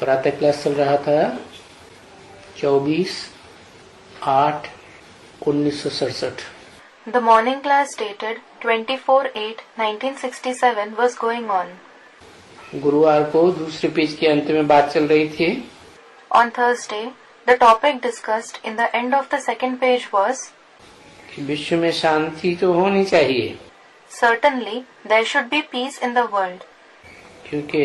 प्रातः क्लास चल रहा था 24/8/1967। The morning class dated 24/8/1967 was going on. गुरुवार को दूसरे पेज के अंत में बात चल रही थी। On Thursday, the topic discussed in the end of the second page was कि विश्व में शांति तो होनी चाहिए। Certainly, there should be peace in the world. क्योंकि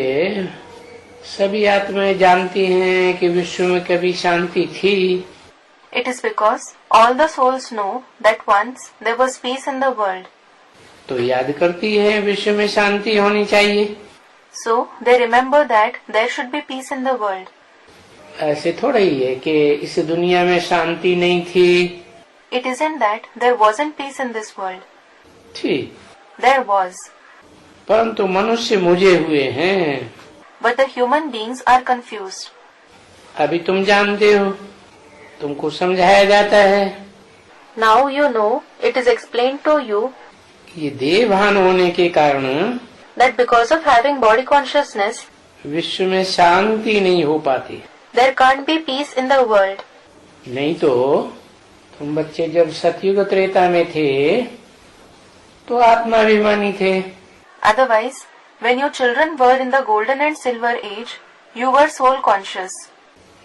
सभी आत्माएं जानती हैं कि विश्व में कभी शांति थी। It is because all the souls know that once there was peace in the world. तो याद करती है विश्व में शांति होनी चाहिए। So, they remember that there should be peace in the world. ऐसे थोड़ा ही है कि इस दुनिया में शांति नहीं थी। It isn't that there wasn't peace in this world. थी, There was. परंतु मनुष्य मुझे हुए हैं। But the human beings are confused. अभी तुम जानते हो, तुमको समझाया जाता है। Now you know, it is explained to you ये देहभान होने के कारण that because of having body consciousness, विश्व में शांति नहीं हो पाती। there can't be peace in the world. नहीं तो तुम बच्चे जब सतयुग त्रेता में थे तो आत्माभिमानी थे। Otherwise, when you children were in the golden and silver age, you were soul conscious.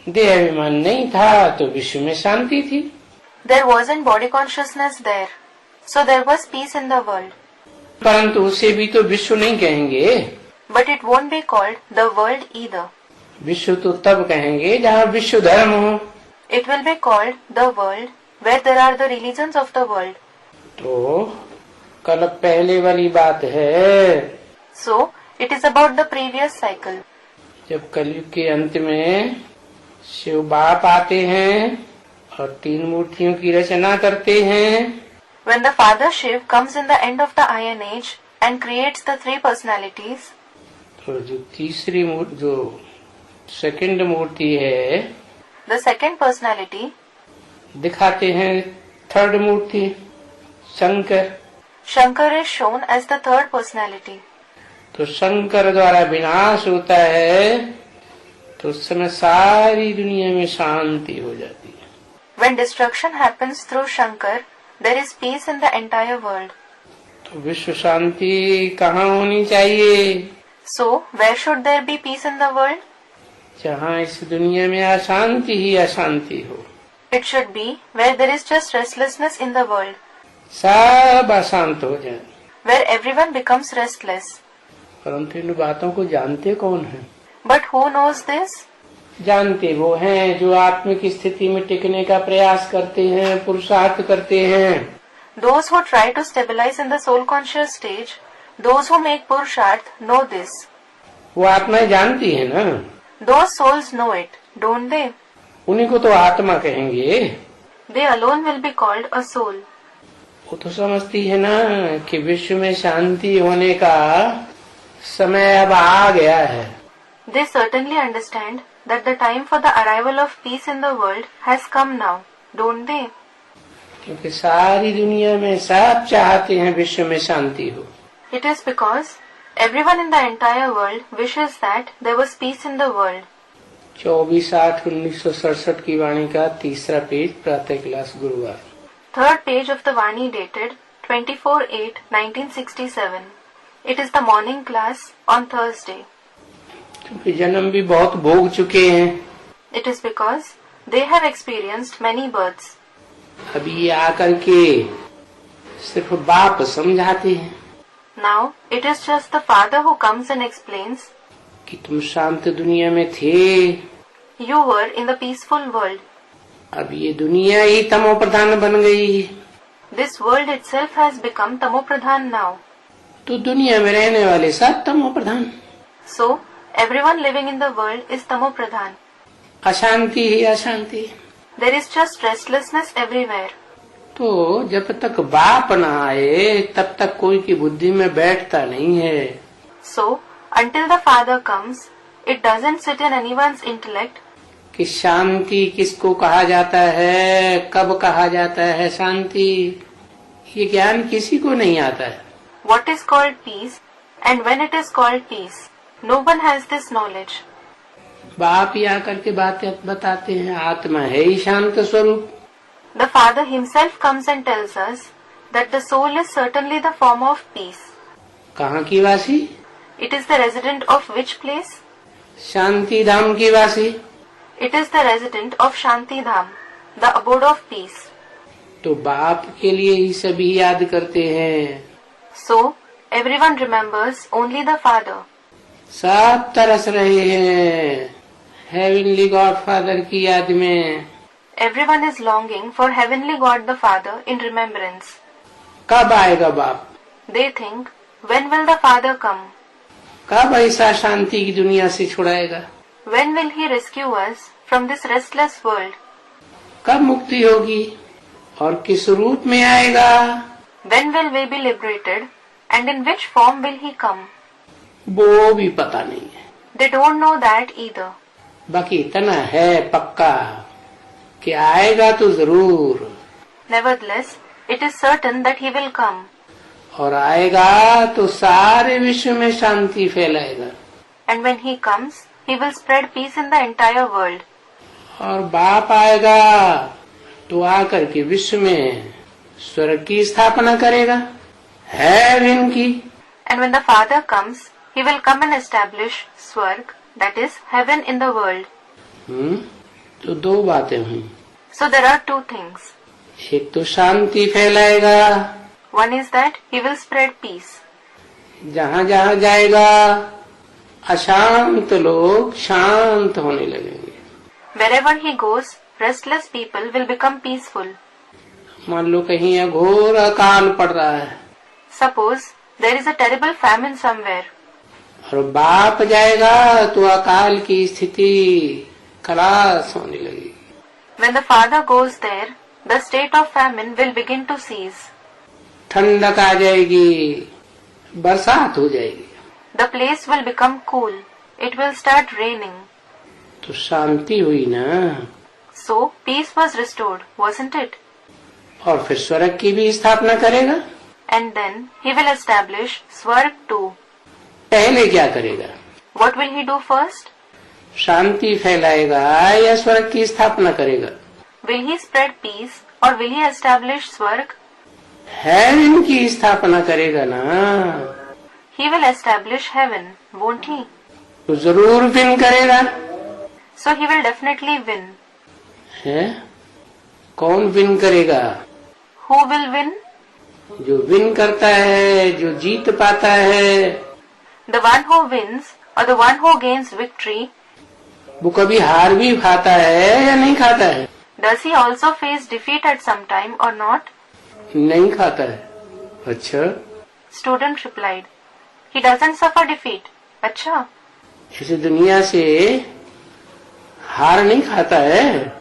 देहाभिमान नहीं था तो विश्व में शांति थी। There wasn't body consciousness there, so there was peace in the world. परंतु उसे भी तो विश्व नहीं कहेंगे। But it won't be called the world either. विश्व तो तब कहेंगे जहाँ विश्व धर्म हो। It will be called the world where there are the religions of the world. तो कल पहले वाली बात है। So, it is about the previous cycle. जब कलयुग के अंत में शिव बाप आते हैं और 3 मूर्तियों की रचना करते हैं। When the Father Shiv comes in the end of the Iron Age and creates the 3 personalities, तो जो तीसरी मूर्ति, जो सेकंड मूर्ति है, the second personality, दिखाते हैं थर्ड मूर्ति Shankar. Shankar is shown as the third personality. तो शंकर द्वारा विनाश होता है तो उस समय सारी दुनिया में शांति हो जाती है। When destruction happens through Shankar, there is peace in the entire world. तो विश्व शांति कहाँ होनी चाहिए? So, where should there be peace in the world? जहाँ इस दुनिया में अशांति ही अशांति हो। It should be where there is just restlessness in the world, सब अशांत हो जाए। where everyone becomes restless. परंतु इन बातों को जानते कौन है? But who knows this? जानते वो हैं जो आत्मिक स्थिति में टिकने का प्रयास करते हैं, पुरुषार्थ करते हैं। Those who try to stabilize in the soul conscious stage, those who make purusharth know this. वो आत्माएं जानती है ना, Those souls know it, don't they? उन्हीं को तो आत्मा कहेंगे। They alone will be called a soul. वो तो समझती है ना कि विश्व में शांति होने का समय अब आ गया है। They certainly understand that the time for the arrival of peace in the world has come now, don't they? क्योंकि सारी दुनिया में सब चाहते हैं विश्व में शांति हो। It is because everyone in the entire world wishes that there was peace in the world. 24/8/1967 की वाणी का तीसरा पेज, प्रातः क्लास गुरुवार। Third page of the Vani dated 24/8/1967. It is the morning class on Thursday. क्योंकि जन्म भी बहुत भोग चुके हैं। It is because they have experienced many births. अभी ये आकर के सिर्फ बाप समझाते हैं Now it is just the Father who comes and explains, कि तुम शांत दुनिया में थे, you were in the peaceful world. अब ये दुनिया ही तमो प्रधान बन गई। This world itself has become tamopradhan now. तो दुनिया में रहने वाले सब तमो प्रधान। So everyone living in the world is tamopradhan. अशांति ही अशांति। There is just restlessness everywhere. तो जब तक बाप न आए तब तक कोई की बुद्धि में बैठता नहीं है। So until the Father comes, it doesn't sit in anyone's intellect कि शांति किसको कहा जाता है, कब कहा जाता है शांति, ये ज्ञान किसी को नहीं आता है। what is called peace and when it is called peace. No one has this knowledge. बाप ही आकर के बातें बताते हैं, आत्मा है ही शांत स्वरूप। The Father himself comes and tells us that the soul is certainly the form of peace. कहाँ की वासी? It is the resident of which place? शांति धाम की वासी। It is the resident of Shanti Dham, the abode of peace. तो बाप के लिए ही सभी याद करते हैं। So, everyone remembers only the Father. सब तरस रहे हैं हेवनली गॉड फादर की याद में। Everyone is longing for Heavenly God the Father in remembrance. कब आएगा बाप? They think, when will the Father come? कब ऐसा शांति की दुनिया से छुड़ाएगा? When will He rescue us from this restless world? कब मुक्ति होगी और किस रूप में आएगा? When will we be liberated and in which form will He come? वो भी पता नहीं है। They don't know that either. बाकी इतना है पक्का कि आएगा तो जरूर। Nevertheless, it is certain that He will come. और आएगा तो सारे विश्व में शांति फैलाएगा। And when He comes, He will spread peace in the entire world. और बाप आएगा तो आकर के विश्व में स्वर्ग की स्थापना करेगा, हेवन की। And when the Father comes, He will come and establish Swarg, that is, heaven in the world. तो दो बातें हुई। So there are two things. एक तो शांति फैलाएगा, One is that He will spread peace. जहाँ जहाँ जाएगा अशांत लोग शांत होने लगेंगे। Wherever He goes, restless people will become peaceful. मान लो कहीं अघोर अकाल पड़ रहा है Suppose there is a terrible famine somewhere. और बाप जाएगा तो अकाल की स्थिति खलास होने लगेगी। When the Father goes there, the state of famine will begin to cease. ठंडक आ जाएगी, बरसात हो जाएगी। The place will become cool. It will start raining. तो शांति हुई ना। So peace was restored, wasn't it? और फिर स्वर्ग की भी स्थापना करेगा। And then He will establish Swarg too. पहले क्या करेगा? What will He do first? शांति फैलाएगा या स्वर्ग की स्थापना करेगा? Will He spread peace or will He establish Swarg? Heaven की स्थापना करेगा ना। He will establish heaven, won't He? तो जरूर विन करेगा। So He will definitely win. है? कौन विन करेगा? Who will win? जो विन करता है, जो जीत पाता है। The one who wins or the one who gains victory. वो कभी हार भी खाता है या नहीं खाता है? Does he also face defeat at some time or not? नहीं खाता है। अच्छा, Student replied, He doesn't suffer defeat. अच्छा, इस दुनिया से हार नहीं खाता है।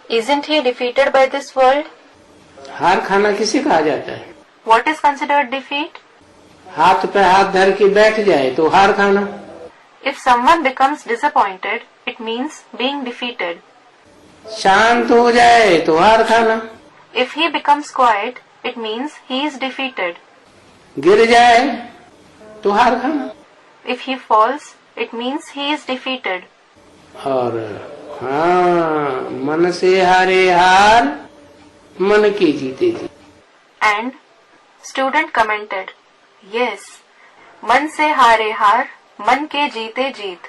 isn't he defeated by this world? हार खाना किसे कहा जाता है? What is considered defeat? हाथ पे हाथ धर के बैठ जाए तो हार खाना। If someone becomes disappointed, it means being defeated. शांत हो जाए तो हार खाना। If he becomes quiet, it means he is defeated. गिर जाए तो हार खाना। If he falls, it means he is defeated. और हाँ, मन से हारे हार, मन के जीते जीत। And student commented, Yes, मन से हारे हार, मन के जीते जीत.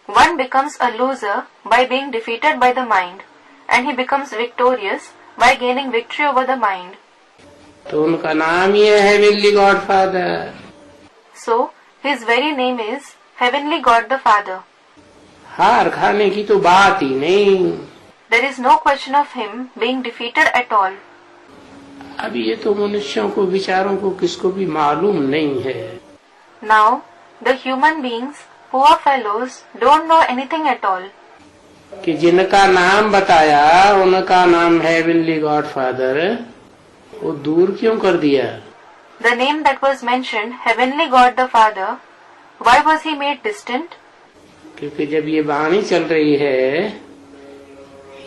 One becomes a loser by being defeated by the mind, and he becomes victorious by gaining victory over the mind. तो उनका नाम ही है heavenly God father. So, his very name is Heavenly God the Father. हार खाने की तो बात ही नहीं। There is no question of him being defeated at all. अब ये तो मनुष्यों को, विचारों को किसको भी मालूम नहीं है। Now, the human beings, poor fellows, don't know anything at all. कि जिनका नाम बताया उनका नाम हेवनली गॉड फादर, वो दूर क्यों कर दिया? The name that was mentioned, Heavenly God the Father, why was he made distant? क्योंकि जब ये वाणी चल रही है,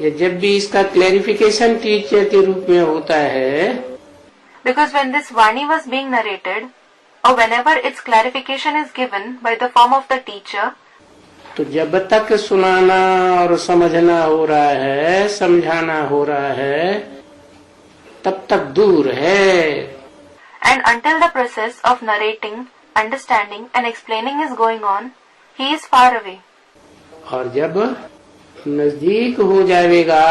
या जब भी इसका क्लैरिफिकेशन टीचर के रूप में होता है, Because when this Vani was being narrated, or whenever its clarification is given by the form of the teacher, तो जब तक सुनाना और समझना हो रहा है, समझाना हो रहा है, तब तक दूर है। And until the process of narrating, understanding and explaining is going on, he is far away. और जब नजदीक हो जाएगा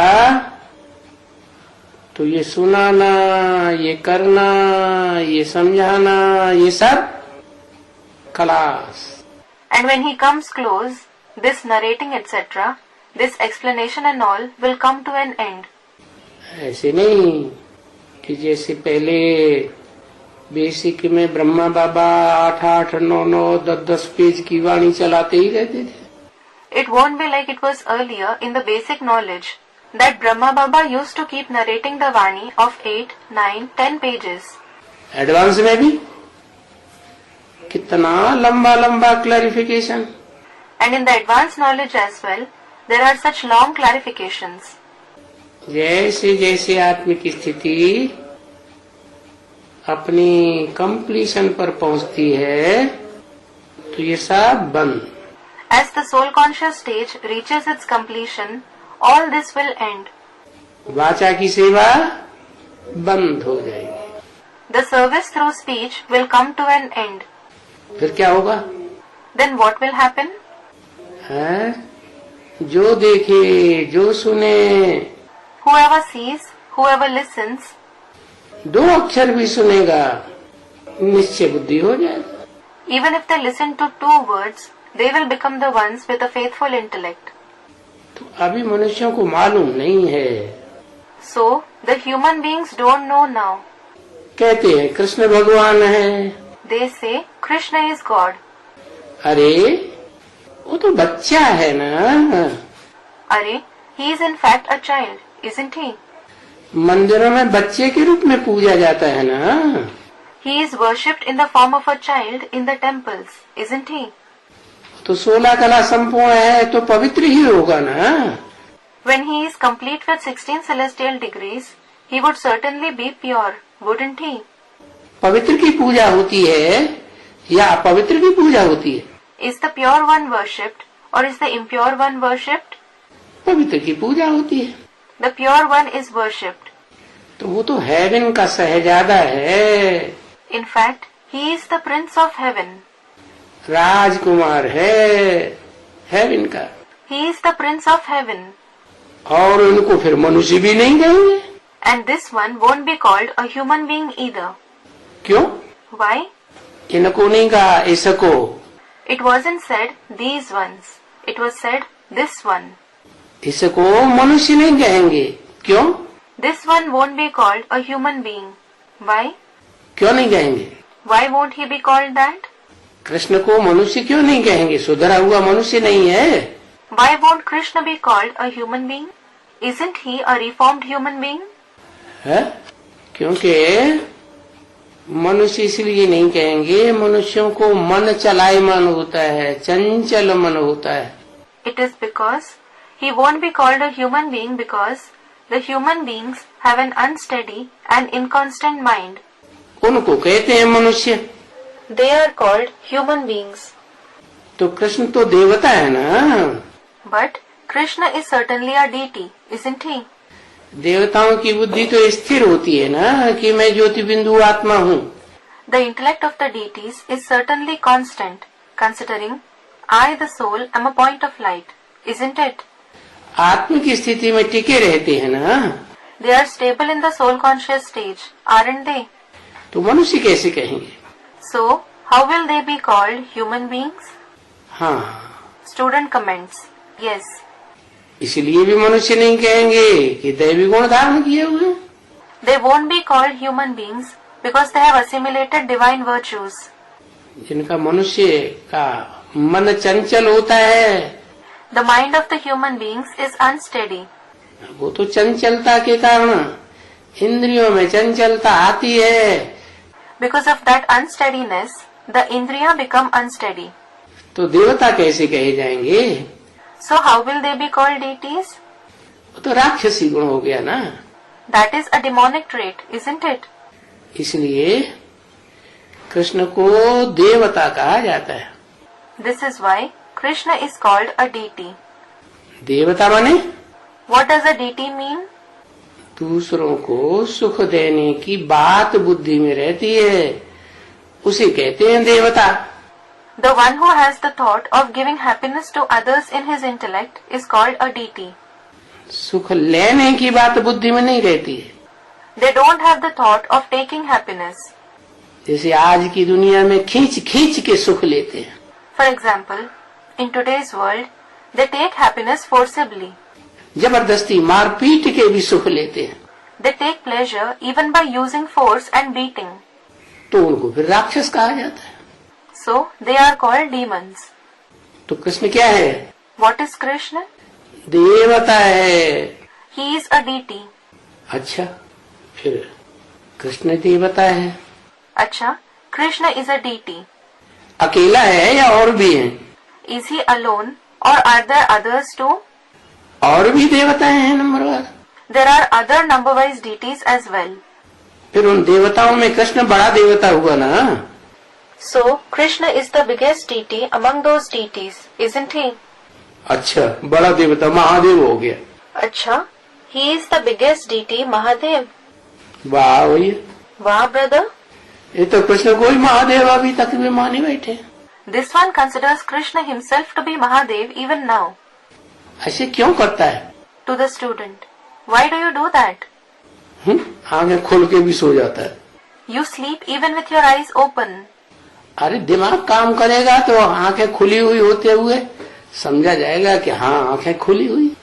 तो ये सुनाना, ये करना, ये समझाना, ये सब खलास। And when he comes close, this narrating etc., this explanation and all will come to an end. ऐसे नहीं कि जैसे पहले बेसिक में ब्रह्मा बाबा 8-8, 9-9, 10-10 पेज की वाणी चलाते ही रहते थे। It won't be like it was earlier in the basic knowledge that Brahma Baba used to keep narrating the Vani of 8, 9, 10 pages. Advance में भी कितना लंबा लंबा clarification. And in the advanced knowledge as well, there are such long clarifications. जैसे जैसे आत्मिक स्थिति अपनी कंप्लीशन पर पहुंचती है तो ये सब बंद। As the soul conscious stage reaches its completion, all this will end. वाचा की सेवा बंद हो जाएगी। The service through speech will come to an end. फिर क्या होगा? Then what will happen? है? जो देखे, जो सुने, Whoever sees, whoever listens, 2 अक्षर भी सुनेगा, निश्चय बुद्धि हो जाएगा। even if they listen to 2 words, they will become the ones with a faithful intellect. तो अभी मनुष्यों को मालूम नहीं है। So, the human beings don't know now. कहते हैं कृष्ण भगवान है। They say Krishna is God. अरे वो तो बच्चा है ना। Arey, he is in fact a child, isn't he? मंदिरों में बच्चे के रूप में पूजा जाता है ना। He is worshipped in the form of a child in the temples, isn't he? तो 16 कला संपूर्ण है तो पवित्र ही होगा ना। When he is complete with 16 celestial degrees, he would certainly be pure, wouldn't he? पवित्र की पूजा होती है या अपवित्र की पूजा होती है? Is the pure one worshipped or is the impure one worshipped? पवित्र की पूजा होती है। The pure one is worshipped. तो वो तो हेवन का शहजादा है। In fact, he is the prince of heaven. राजकुमार है हेवन का। He is the prince of heaven. और उनको फिर मनुष्य भी नहीं कहेंगे। And this one won't be called a human being either. क्यों? Why? इनको नहीं कहा इसको। It wasn't said these ones. It was said this one. इसको मनुष्य नहीं कहेंगे। क्यों? This one won't be called a human being. Why? क्यों नहीं कहेंगे? Why won't he be called that? Krishna को मनुष्य क्यों नहीं कहेंगे? सुधरा हुआ मनुष्य नहीं है। Why won't Krishna be called a human being? Isn't he a reformed human being? है? क्योंकि मनुष्य इसलिए नहीं कहेंगे, मनुष्यों को मन चलायमान होता है, चंचल मन होता है। It is because he won't be called a human being because the human beings have an unsteady and inconstant mind. उनको कहते हैं मनुष्य। They are called human beings. तो कृष्ण तो देवता है ना। But Krishna is certainly a deity, isn't he? देवताओं की बुद्धि तो स्थिर होती है ना कि मैं ज्योति बिंदु आत्मा हूँ। The intellect of the deities is certainly constant, considering I, the soul, am a point of light, isn't it? आत्मिक स्थिति में टिके रहते हैं ना। They are stable in the soul conscious stage, aren't they? तो मनुष्य कैसे कहेंगे? So, how will they be called human beings? हाँ, Student comments, yes. इसलिए भी मनुष्य नहीं कहेंगे कि दैवी गुण धारण किए हुए। They won't be called human beings because they have assimilated divine virtues. जिनका मनुष्य का मन चंचल होता है। The mind of the human beings is unsteady. वो तो चंचलता के कारण इंद्रियों में चंचलता आती है। Because of that unsteadiness, the indriya become unsteady. तो देवता कैसे कहे जाएंगे? So how will they be called deities? वो तो राक्षसी गुण हो गया ना। That is a demonic trait, isn't it? इसलिए कृष्ण को देवता कहा जाता है। This is why Krishna is called a deity. देवता माने What does a deity mean? दूसरों को सुख देने की बात बुद्धि में रहती है, उसे कहते हैं देवता। The one who has the thought of giving happiness to others in his intellect is called a deity. सुख लेने की बात बुद्धि में नहीं रहती है। They don't have the thought of taking happiness. जैसे आज की दुनिया में खींच खींच के सुख लेते हैं। For example, in today's world, they take happiness forcibly. जबरदस्ती मार पीट के भी सुख लेते हैं, They take pleasure even by using force and beating. तो उनको फिर राक्षस कहा जाता है। So, they are called demons. तो कृष्ण क्या है? What is Krishna? देवता है। He is a deity. अच्छा, फिर कृष्ण देवता है, अच्छा, Krishna is a deity. अकेला है या और भी हैं? Is he alone or are there others too? और भी देवताएं हैं नंबरवार। There are other number-wise deities as well. फिर उन देवताओं में कृष्ण बड़ा देवता हुआ ना। So, Krishna is the biggest deity among those deities, isn't he? अच्छा, बड़ा देवता महादेव हो गया। अच्छा, he is the biggest deity, Mahadev. वाह भैया, Wow, brother. ये तो कृष्ण को ही महादेव अभी तक भी माने बैठे। This one considers Krishna himself to be Mahadev even now. ऐसे क्यों करता है? To the student, why do you do that? आंखें खोल के भी सो जाता है। You sleep even with your eyes open. अरे दिमाग काम करेगा तो आंखें खुली हुई होते हुए समझा जाएगा कि हाँ आंखें खुली हुई।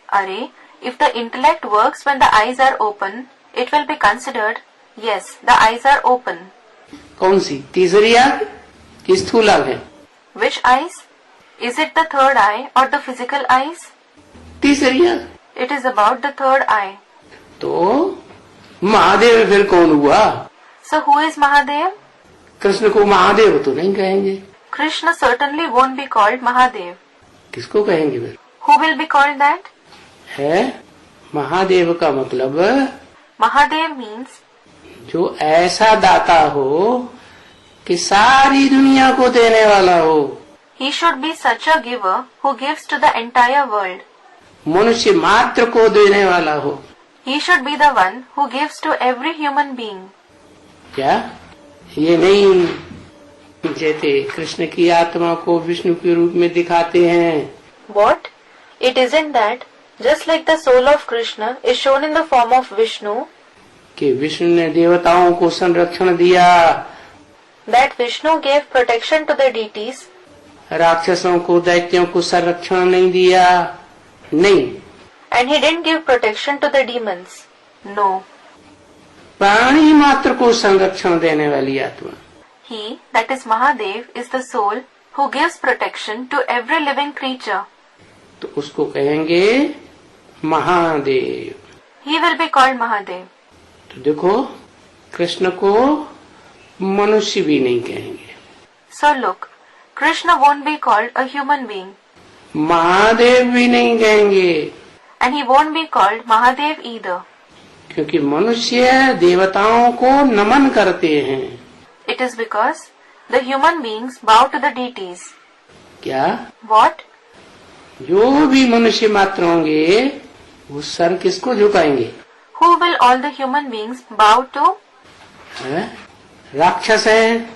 Arey, if the intellect works when the eyes are open, it will be considered, yes, the eyes are open. कौन सी, तीसरी आंख कि स्थूल आंख है? Which eyes? Is it the third eye or the physical eyes? तीसरी आंख। It is about the third eye. तो महादेव फिर कौन हुआ? So who is Mahadev? Krishna को महादेव तो नहीं कहेंगे। Krishna certainly won't be called Mahadev. किसको कहेंगे फिर? Who will be called that? है महादेव का मतलब Mahadev means जो ऐसा दाता हो कि सारी दुनिया को देने वाला हो। he should be such a giver who gives to the entire world. मनुष्य मात्र को देने वाला हो। He should be the one who gives to every human being. क्या ये नहीं जैसे कृष्ण की आत्मा को विष्णु के रूप में दिखाते हैं? What? It isn't that, just like the soul of Krishna is shown in the form of Vishnu, कि विष्णु ने देवताओं को संरक्षण दिया, that Vishnu gave protection to the deities, राक्षसों को दैत्यों को संरक्षण नहीं दिया। नहीं, and he didn't give protection to the demons. No. प्राणी मात्र को संरक्षण देने वाली आत्मा। He, that is Mahadev, is the soul who gives protection to every living creature. तो उसको कहेंगे Mahadev. He will be called Mahadev. तो देखो कृष्ण को मनुष्य भी नहीं कहेंगे। So look, Krishna won't be called a human being. Mahadev भी नहीं कहेंगे, And he won't be called Mahadev either. क्योंकि मनुष्य देवताओं को नमन करते हैं। It is because the human beings bow to the deities. क्या? What? जो भी मनुष्य मात्र होंगे वो सर किसको झुकाएंगे? Who will all the human beings bow to? राक्षस हैं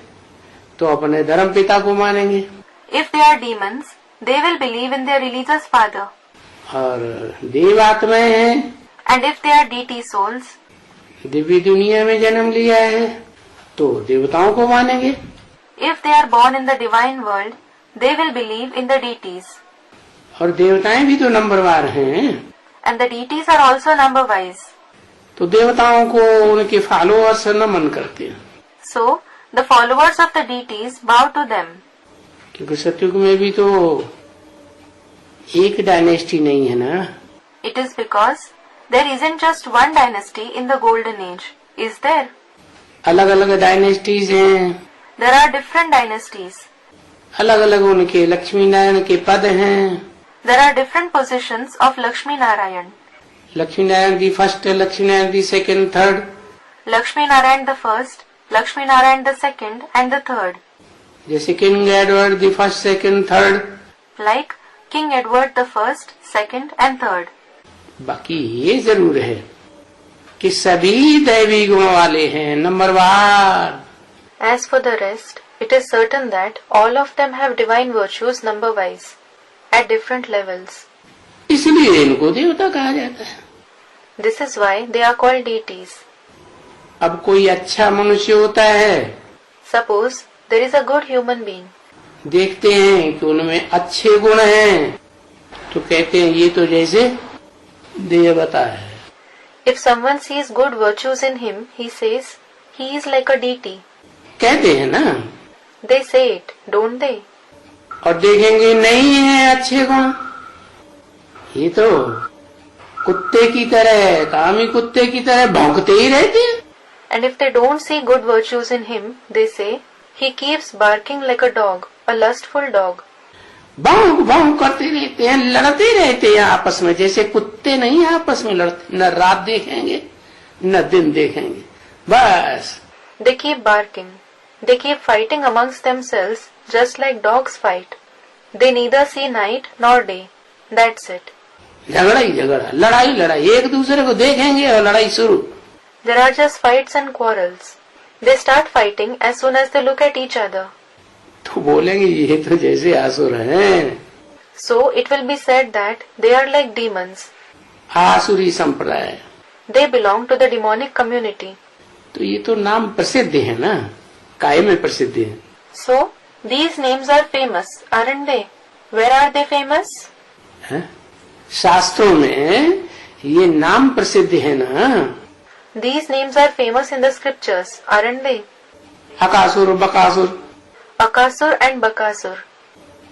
तो अपने धर्म पिता को मानेंगे, If they are demons, they will believe in their religious father. और देवात्माएं हैं, And if they are deity souls, Divya दुनिया में जन्म लिया है तो देवताओं को मानेंगे। if they are born in the divine world, they will believe in the deities. और देवताएं भी तो नंबरवार हैं, And the deities are also number-wise. तो देवताओं को उनके फॉलोअर्स नमन करते हैं। So, the followers of the deities bow to them. क्योंकि सतयुग में भी तो एक डायनेस्टी नहीं है ना। It is because there isn't just one dynasty in the golden age, is there? अलग अलग डायनेस्टीज हैं, There are different dynasties. अलग अलग उनके लक्ष्मी नारायण के पद हैं। There are different positions of Lakshmi Narayan. Lakshmi Narayan the first, Lakshmi Narayan the second, third. Lakshmi Narayan the first, Lakshmi Narayan the second and the third. जैसे King Edward the first, second, third. like King Edward the First, Second and Third. बाकी ये जरूर है कि सभी दैवी गुण वाले हैं, नंबरवार। As for the rest, it is certain that all of them have divine virtues number-wise, at different levels. इसलिए इनको देवता कहा जाता है। This is why they are called deities. अब कोई अच्छा मनुष्य होता है, Suppose there is a good human being. देखते हैं कि उनमें अच्छे गुण हैं, तो कहते हैं ये तो जैसे देवता है। If someone sees good virtues in him, he says, he is like a deity. कहते हैं ना। They say it, don't they? और देखेंगे नहीं है अच्छे गुण, ये तो कुत्ते की तरह, कामी कुत्ते की तरह भौंकते ही रहते हैं। And if they don't see good virtues in him, they say, he keeps barking like a dog, a lustful dog. भौंक भौंक करते रहते हैं, लड़ते रहते हैं आपस में, जैसे कुत्ते नहीं आपस में लड़ते, न रात देखेंगे न दिन देखेंगे, बस। They keep barking. They keep fighting amongst themselves just like dogs fight. They neither see night nor day. That's it. झगड़ा ही झगड़ा, लड़ाई लड़ाई, एक दूसरे को देखेंगे और लड़ाई शुरू। There are just fights and quarrels. They start fighting as soon as they look at each other. तो बोलेंगे ये तो जैसे आसुर हैं। So it will be said that they are like demons. आसुरी संप्रदाय, They belong to the demonic community. तो ये तो नाम प्रसिद्ध है ना, काय में प्रसिद्ध है। So these names are famous, aren't they? Where are they famous? है? शास्त्रों में ये नाम प्रसिद्ध है ना। These names are famous in the scriptures, aren't they? अकासुर, Bakasur, Akasur and Bakasur.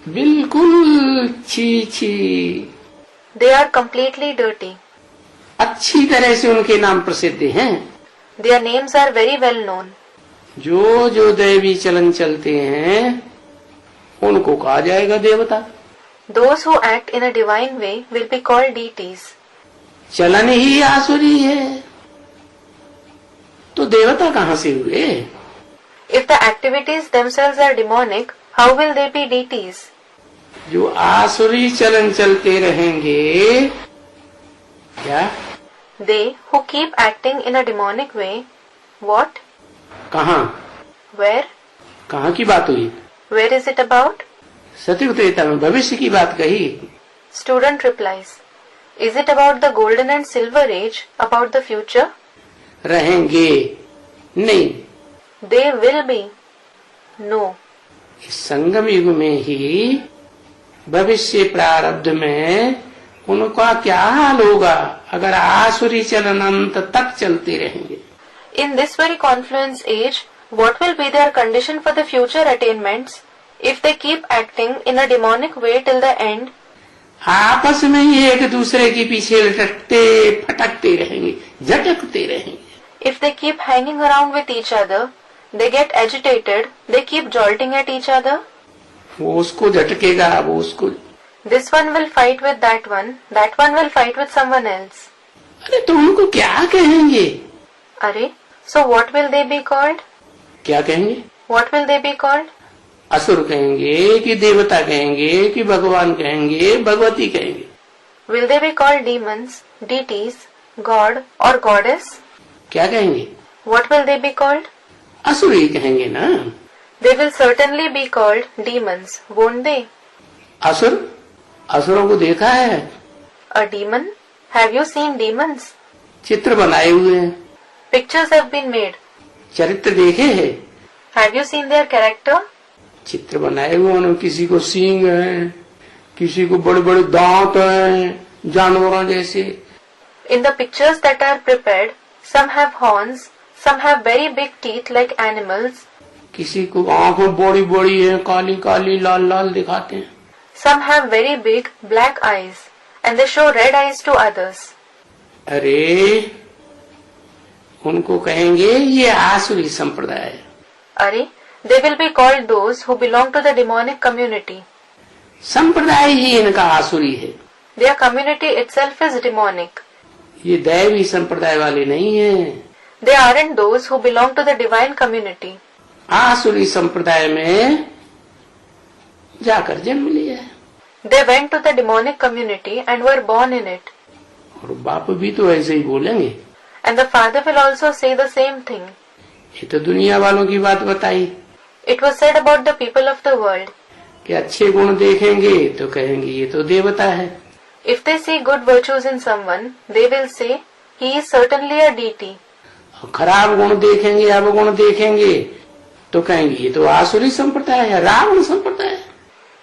बिल्कुल छी छी, They are completely dirty. अच्छी तरह से उनके नाम प्रसिद्ध हैं। Their names are very well known. जो जो दैवी चलन चलते हैं उनको कहा जाएगा देवता। Those who act in a divine way will be called deities. चलन ही आसुरी है, तो देवता कहाँ से हुए? If the activities themselves are demonic, how will they be deities? जो आसुरी चलन चलते रहेंगे, क्या They who keep acting in a demonic way, what? कहाँ Where? कहाँ की बात हुई? Where is it about? सतयुग त्रेता में भविष्य की बात कही। Student replies, is it about the golden and silver age, about the future? रहेंगे नहीं, They will be. No. इस संगम युग में ही भविष्य प्रारब्ध में उनका क्या हाल होगा अगर आसुरी चलन अंत तक चलते रहेंगे। In this very confluence age, what will be their condition for the future attainments if they keep acting in a demonic way till the end? आपस में ही एक दूसरे के पीछे लटकते फटकते रहेंगे, झटकते रहेंगे। If they keep hanging around with each other, they get agitated, they keep jolting at each other. वो उसको झटकेगा, वो उसको। This one will fight with that one will fight with someone else. अरे तो उनको क्या कहेंगे? अरे, so what will they be called? क्या कहेंगे? What will they be called? असुर कहेंगे कि देवता कहेंगे कि भगवान कहेंगे, भगवती कहेंगे? Will they be called demons, deities, god or goddess? क्या कहेंगे? What will they be called? असुर ही कहेंगे ना। They will certainly be called demons, won't they? असुर, असुरों को देखा है? A demon? Have you seen demons? चित्र बनाए हुए हैं, Pictures have been made. चरित्र देखे हैं, Have you seen their character? चित्र बनाए हुए उन्होंने, किसी को सींग है, किसी को बड़े बड़े दांत हैं जानवरों जैसे। In the pictures that are prepared, some have horns, some have very big teeth like animals, किसी को आंखें बड़ी बड़ी हैं, काली काली लाल लाल दिखाते हैं। some have very big black eyes, and they show red eyes to others. अरे उनको कहेंगे ये आसुरी संप्रदाय है। Are, they will be called those who belong to the demonic community. संप्रदाय ही इनका आसुरी है, Their community itself is demonic. ये दैवी संप्रदाय वाले नहीं है। They aren't those who belong to the divine community. आसुरी संप्रदाय में जाकर जन्म लिया है। They went to the demonic community and were born in it. और बाप भी तो ऐसे ही बोलेंगे। And the father will also say the same thing. ये तो दुनिया वालों की बात बताई It was said about the people of the world. कि अच्छे गुण देखेंगे तो कहेंगे ये तो देवता है, If they see good virtues in someone, they will say, he is certainly a deity. और खराब गुण देखेंगे, अवगुण देखेंगे तो कहेंगे ये तो आसुरी संप्रदाय है, रावण संप्रदाय है।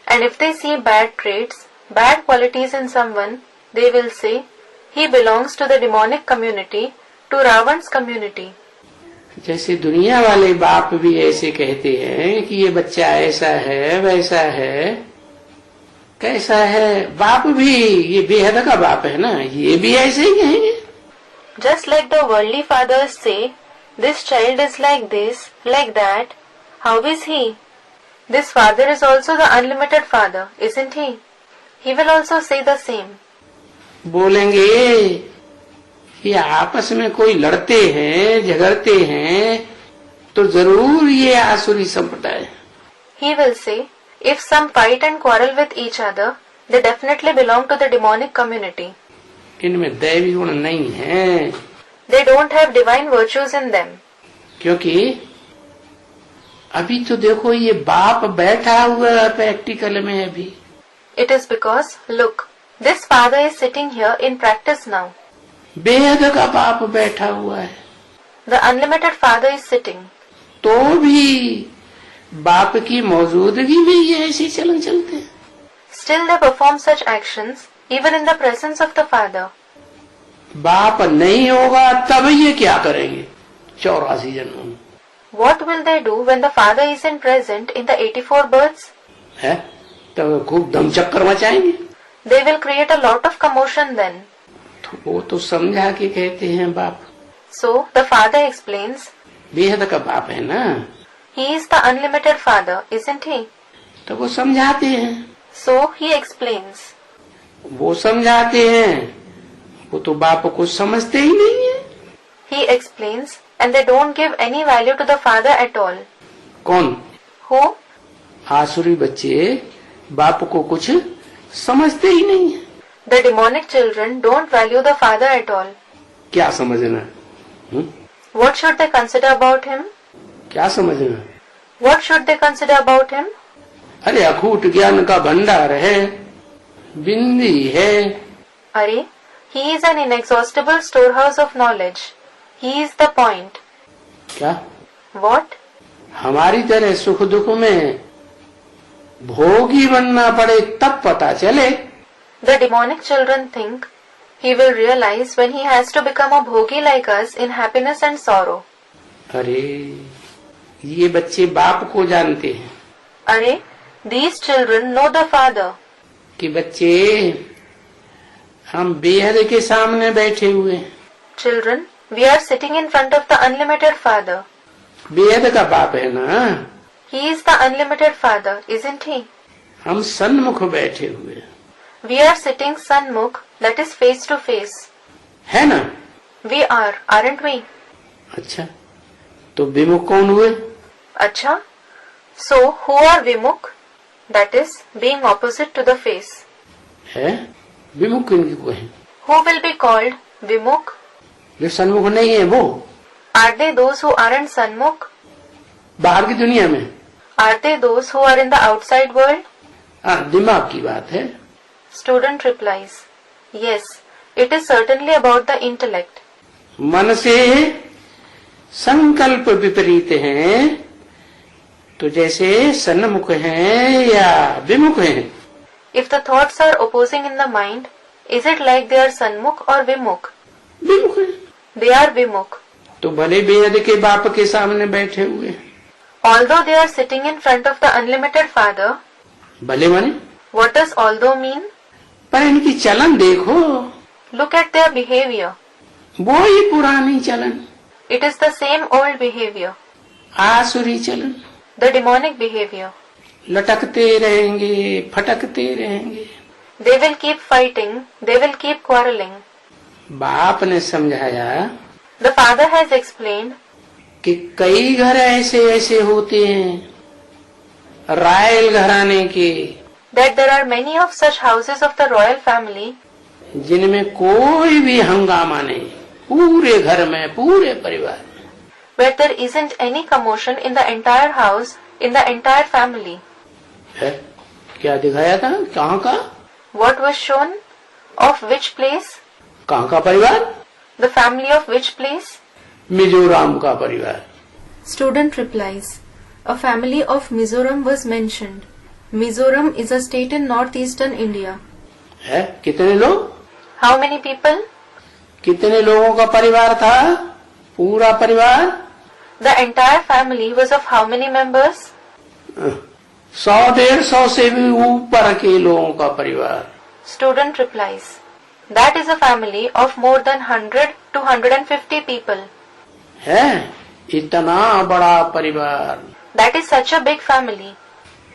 And if they see bad traits, bad qualities in someone, they will say, he belongs to the demonic community, to Ravan's community. जैसे दुनिया वाले बाप भी ऐसे कहते हैं कि ये बच्चा ऐसा है वैसा है कैसा है, बाप भी ये बेहद का बाप है ना, ये भी ऐसे ही कहेंगे। Just like the worldly fathers say, this child is like this, like that, how is he? This father is also the unlimited father, isn't he? He will also say the same. बोलेंगे कि आपस में कोई लड़ते हैं झगड़ते हैं तो जरूर ये आसुरी संप्रदाय है। He will say, if some fight and quarrel with each other, they definitely belong to the demonic community. इनमें दैवी गुण नहीं है, They don't have divine virtues in them. क्योंकि अभी तो देखो ये बाप बैठा हुआ है प्रैक्टिकल में अभी। It is because, look, this father is sitting here in practice now. बेहद का बाप बैठा हुआ है, The unlimited father is sitting. तो भी बाप की मौजूदगी में ये ऐसे चलन चलते हैं। Still they perform such actions, even in the presence of the father. बाप नहीं होगा तब ये क्या करेंगे 84 जन्मों में? What will they do when the father isn't present in the 84 births? है तब खूब दम चक्कर मचाएंगे। They will create a lot of commotion then. तो वो तो समझा के कहते हैं बाप, So the father explains, बेहद का बाप है ना, he is the unlimited father, isn't he? तो वो समझाते हैं। So he explains. वो समझाते हैं, वो तो बाप को समझते ही नहीं है। He explains and they don't give any value to the father at all. कौन? Who? आसुरी बच्चे बाप को कुछ समझते ही नहीं है। The demonic children don't value the father at all. क्या समझना? What should they consider about him? क्या समझना? What should they consider about him? अरे अखूट ज्ञान का भंडार है, बिंदी है। Are, he is an inexhaustible storehouse of knowledge. He is the point. क्या? What? हमारी तरह सुख दुख में भोगी बनना पड़े तब पता चले। The demonic children think he will realize when he has to become a bhogi like us in happiness and sorrow. अरे ये बच्चे बाप को जानते हैं Are, these children know the father. कि बच्चे हम बेहद के सामने बैठे हुए हैं, Children, we are sitting in front of the unlimited father. बेहद का बाप है ना, He is the unlimited father, isn't he? हम सन्मुख बैठे हुए हैं, We are sitting Sanmukh, that is face to face. है ना? We are, aren't we? अच्छा तो विमुख कौन हुए? Acha. So, who are Vimukh? That is, being opposite to the face. है विमुख किनकी को है? Who will be called Vimukh? जो सन्मुख नहीं है वो Are they those who aren't Sanmukh? बाहर की दुनिया में। Are they those who are in the outside world? हाँ दिमाग की बात है। Student replies, yes, it is certainly about the intellect. मन से संकल्प विपरीत हैं तो जैसे सन्मुख हैं या विमुख हैं। If the thoughts are opposing in the mind, is it like they are Sanmukh or Vimukh? विमुख हैं। They are Vimukh. तो भले बेहद के बाप के सामने बैठे हुए हैं, Although they are sitting in front of the unlimited father, भले माने, what does although mean? पर इनकी चलन देखो, Look at their behavior. वो ही पुरानी चलन, It is the same old behavior, आसुरी चलन। the demonic behavior. लटकते रहेंगे, फटकते रहेंगे। They will keep fighting, they will keep quarreling. बाप ने समझाया The father has explained कि कई घर ऐसे ऐसे होते हैं, रायल घराने के, that there are many of such houses of the royal family जिनमें कोई भी हंगामा नहीं, पूरे घर में, पूरे परिवार में। where there isn't any commotion in the entire house, in the entire family. है? क्या दिखाया था? कहाँ का? What was shown? Of which place? कहाँ का परिवार? The family of which place? Mizoram का परिवार। Student replies, a family of Mizoram was mentioned. Mizoram is a state in northeastern India. है? कितने लोग? How many people? कितने लोगों का परिवार था? पूरा परिवार? The entire family was of how many members? 100-150 से भी ऊपर के लोगों का परिवार। Student replies, that is a family of more than 100 to 150 people. है? इतना बड़ा परिवार, That is such a big family.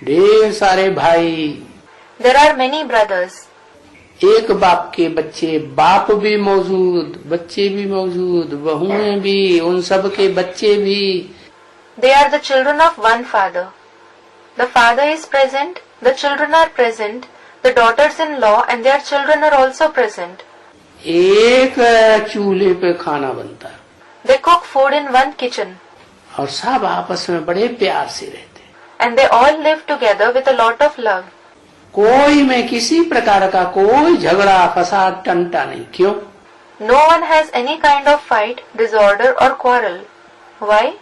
ढेर सारे भाई, There are many brothers. एक बाप के बच्चे, बाप भी मौजूद, बच्चे भी मौजूद, बहुएं भी, उन सब के बच्चे भी। They are the children of one father. The father is present, the children are present, the daughters-in-law and their children are also present. एक चूल्हे पे खाना बनता है They cook food in one kitchen और सब आपस में बड़े प्यार से रहते हैं। and they all live together with a lot of love. कोई में किसी प्रकार का कोई झगड़ा फसाद टंटा नहीं। क्यों? No one has any kind of fight, disorder or quarrel. Why?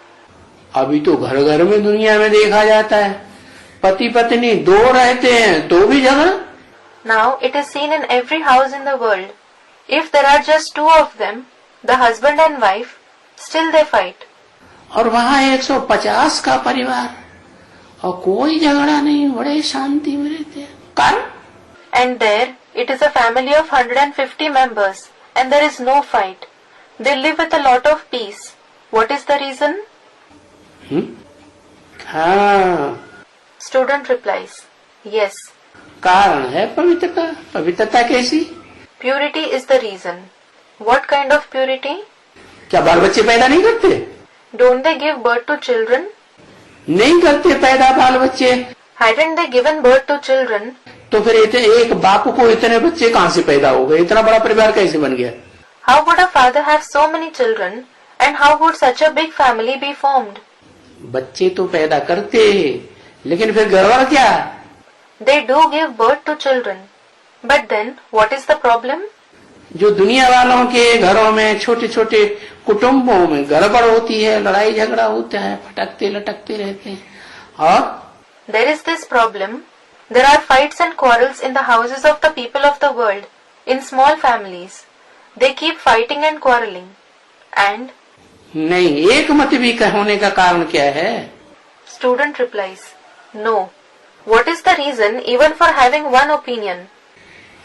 अभी तो घर घर में दुनिया में देखा जाता है, पति पत्नी दो रहते हैं तो भी झगड़ा। Now it is seen in every house in the world. If there are just two of them, the husband and wife, still they fight. और वहाँ 150 का परिवार और कोई झगड़ा नहीं, बड़े शांति में रहते हैं। कारण? And there it is a family of 150 members and there is no fight. They live with a lot of peace. What is the reason? हाँ, Student replies, yes, कारण है पवित्रता। पवित्रता कैसी? purity is the reason. What kind of purity? क्या बाल बच्चे पैदा नहीं करते? Don't they give birth to children? नहीं करते पैदा बाल बच्चे। Hadn't they given birth to children? तो फिर एक बाप को इतने बच्चे कहाँ से पैदा हो गए? इतना बड़ा परिवार कैसे बन गया? How would a father have so many children and how would such a big family be formed? बच्चे तो पैदा करते, लेकिन फिर गड़बड़ क्या? They do give birth to children. But then, what is the problem? जो दुनिया वालों के घरों में, छोटे छोटे कुटुंबों में गड़बड़ होती है, लड़ाई झगड़ा होता है, फटकते लटकते रहते हैं। और There is this problem. There are fights and quarrels in the houses of the people of the world, in small families. They keep fighting and quarreling. And नहीं, एक मत भी होने का कारण क्या है? Student replies, no. What is the reason even for having one opinion?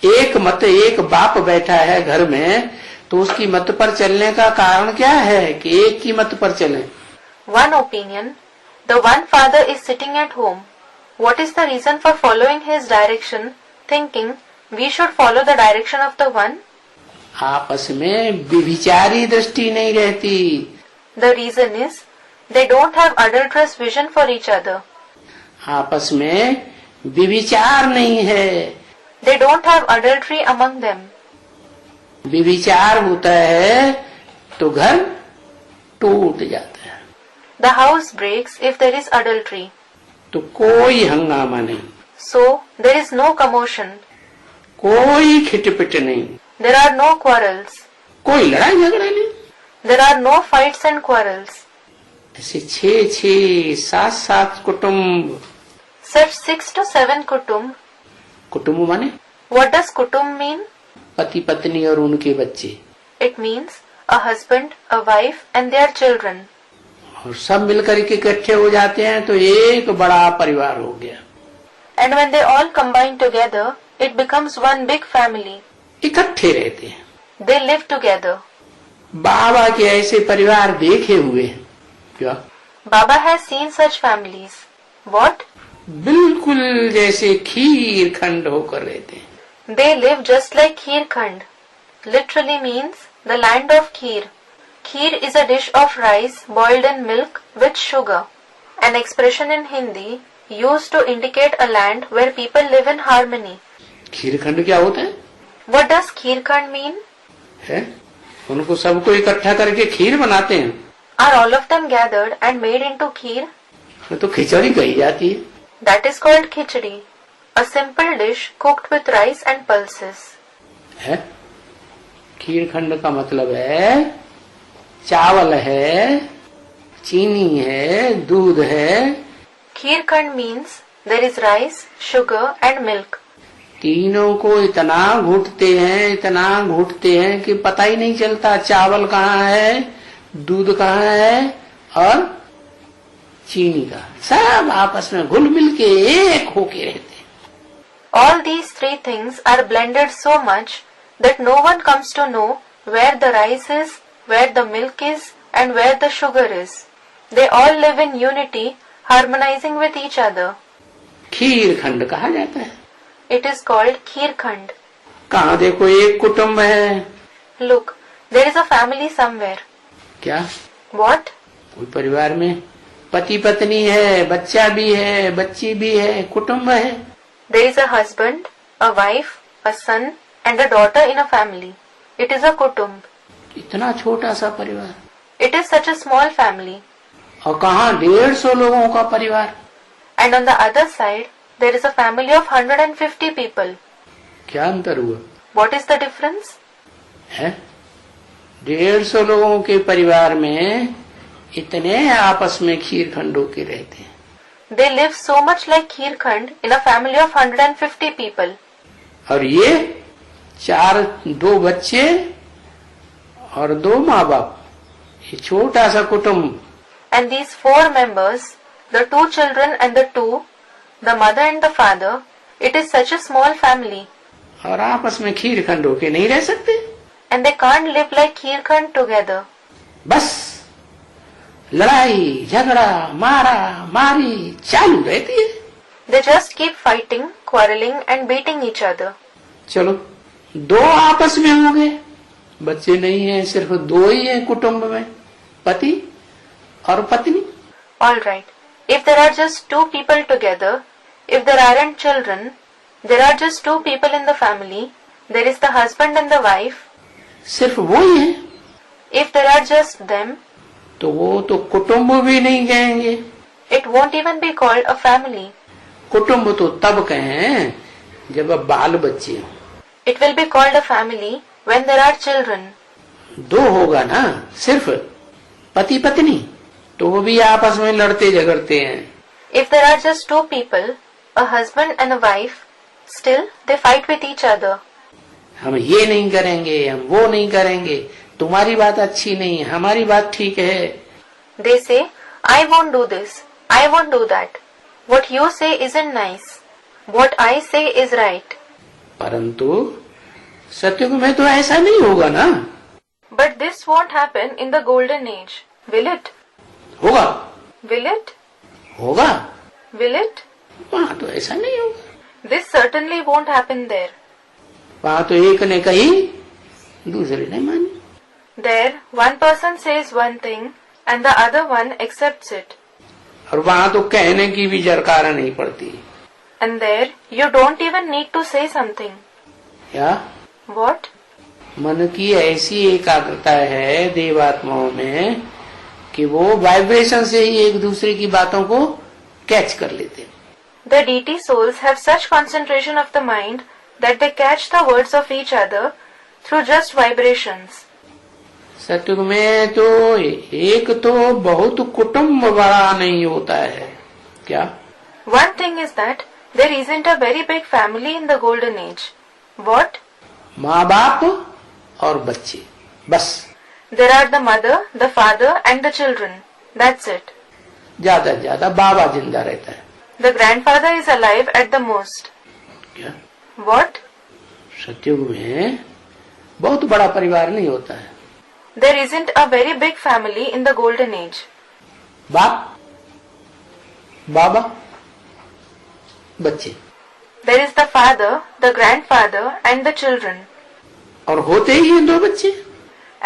एक मत, एक बाप बैठा है घर में, तो उसकी मत पर चलने का कारण क्या है कि एक की मत पर चले? One opinion. The one father is sitting at home. What is the reason for following his direction, thinking we should follow the direction of the one? आपस में व्यभिचारी दृष्टि नहीं रहती। The reason is they don't have adulterous vision for each other. आपस में व्यभिचार नहीं है। They don't have adultery among them. व्यभिचार होता है तो घर टूट जाता है। The house breaks if there is adultery. तो कोई हंगामा नहीं, So there is no commotion. कोई खिटपिट नहीं, There are no quarrels. कोई लड़ाई झगड़ा नहीं। There are no fights and quarrels. ऐसे 6-6, 7-7 कुटुंब। Such 6 to 7 kutumb. कुटुंब माने What does kutumb mean? पति पत्नी और उनके बच्चे, It means a husband, a wife and their children. और सब मिलकर के इकट्ठे हो जाते हैं तो एक बड़ा परिवार हो गया। And when they all combine together, it becomes one big family. इकट्ठे रहते हैं। They live together. बाबा के ऐसे परिवार देखे हुए हैं क्या? Baba has seen such families. What? बिल्कुल जैसे खीर खंड होकर रहते हैं। They live just like Kheer Khand. Literally means the land of Kheer. Kheer is a dish of rice boiled in milk with sugar. An expression in Hindi used to indicate a land where people live in harmony. खीरखंड क्या होता है? What does Kheerkhand mean? है उनको सबको इकट्ठा करके खीर बनाते हैं, Are all of them gathered and made into kheer? तो खिचड़ी कही जाती है। That is called khichdi, a simple dish cooked with rice and pulses. है खीरखंड का मतलब है चावल है, चीनी है, दूध है। Kheerkhand means there is rice, sugar and milk. तीनों को इतना घुटते हैं कि पता ही नहीं चलता चावल कहाँ है, दूध कहाँ है और चीनी का, सब आपस में घुल मिल के एक होके रहते हैं। All these three things are blended so much that no one comes to know where the rice is, where the milk is, and where the sugar is. They all live in unity, harmonizing with each other. खीरखंड कहा जाता है। It is called Kheerkhand. कहाँ देखो एक कुटुंब है। Look, there is a family somewhere. क्या? What? कोई परिवार में पति पत्नी है, बच्चा भी है, बच्ची भी है, कुटुंब है। There is a husband, a wife, a son, and a daughter in a family. It is a kutumb. इतना छोटा सा परिवार। It is such a small family. और कहाँ 150 लोगों का परिवार। And on the other side, there is a family of 150 people. क्या अंतर हुआ? What is the difference? है 150 लोगों के परिवार में इतने आपस में खीरखंड होके रहते हैं। They live so much like Kheerkhand in a family of 150 people. और ये 2 बच्चे और 2 माँ बाप, ये छोटा सा कुटुंब। And these 4 members, the 2 children and the 2, the mother and the father, it is such a small family. और आपस में खीरखंड होके नहीं रह सकते। And they can't live like Kheerkhand together. बस लड़ाई झगड़ा मारा मारी चालू रहती है। They just keep fighting, quarreling and beating each other. चलो 2 आपस में हो गए, बच्चे नहीं है, सिर्फ 2 ही है कुटुंब में, पति और पत्नी। Alright, if there are just 2 people together, if there aren't children, there are just 2 people in the family, there is the husband and the wife. सिर्फ वो ही है, If there are just them, तो वो तो कुटुंब भी नहीं कहेंगे। it won't even be called a family. कुटुंब तो तब कहें जब अब बाल बच्चे हों। It will be called a family when there are children. 2 होगा ना, सिर्फ पति पत्नी, तो वो भी आपस में लड़ते झगड़ते हैं। If there are just 2 people, a husband and a wife, still they fight with each other. हम ये नहीं करेंगे, हम वो नहीं करेंगे, तुम्हारी बात अच्छी नहीं, हमारी बात ठीक है। They say, I won't do this, I won't do that. What you say isn't nice. What I say is right. परंतु सतयुग में तो ऐसा नहीं होगा ना। But this won't happen in the golden age. Will it? होगा, Will it? होगा, Will it? वहाँ तो ऐसा नहीं होगा। This certainly won't happen there. वहाँ तो एक ने कही दूसरे ने मानी। There, one person says one thing and the other one accepts it. और वहाँ तो कहने की भी दरकार नहीं पड़ती। And there, you don't even need to say something. क्या? What? मन की ऐसी एकाग्रता है देवात्माओं में कि वो वाइब्रेशन से ही एक दूसरे की बातों को कैच कर लेते हैं। The deity souls have such concentration of the mind that they catch the words of each other through just vibrations. सतयुग में तो एक तो बहुत कुटुंब बड़ा नहीं होता है। क्या? One thing is that there isn't a very big family in the golden age. What? माँ बाप और बच्चे, बस। There are the mother, the father and the children. That's it. ज्यादा से ज्यादा बाबा जिंदा रहता है। The grandfather is alive at the most. क्या? What? सतयुग में बहुत बड़ा परिवार नहीं होता है। There isn't a very big family in the golden age. बाप, बाबा, बच्चे, There is the father, the grandfather and the children. और होते ही हैं 2 बच्चे।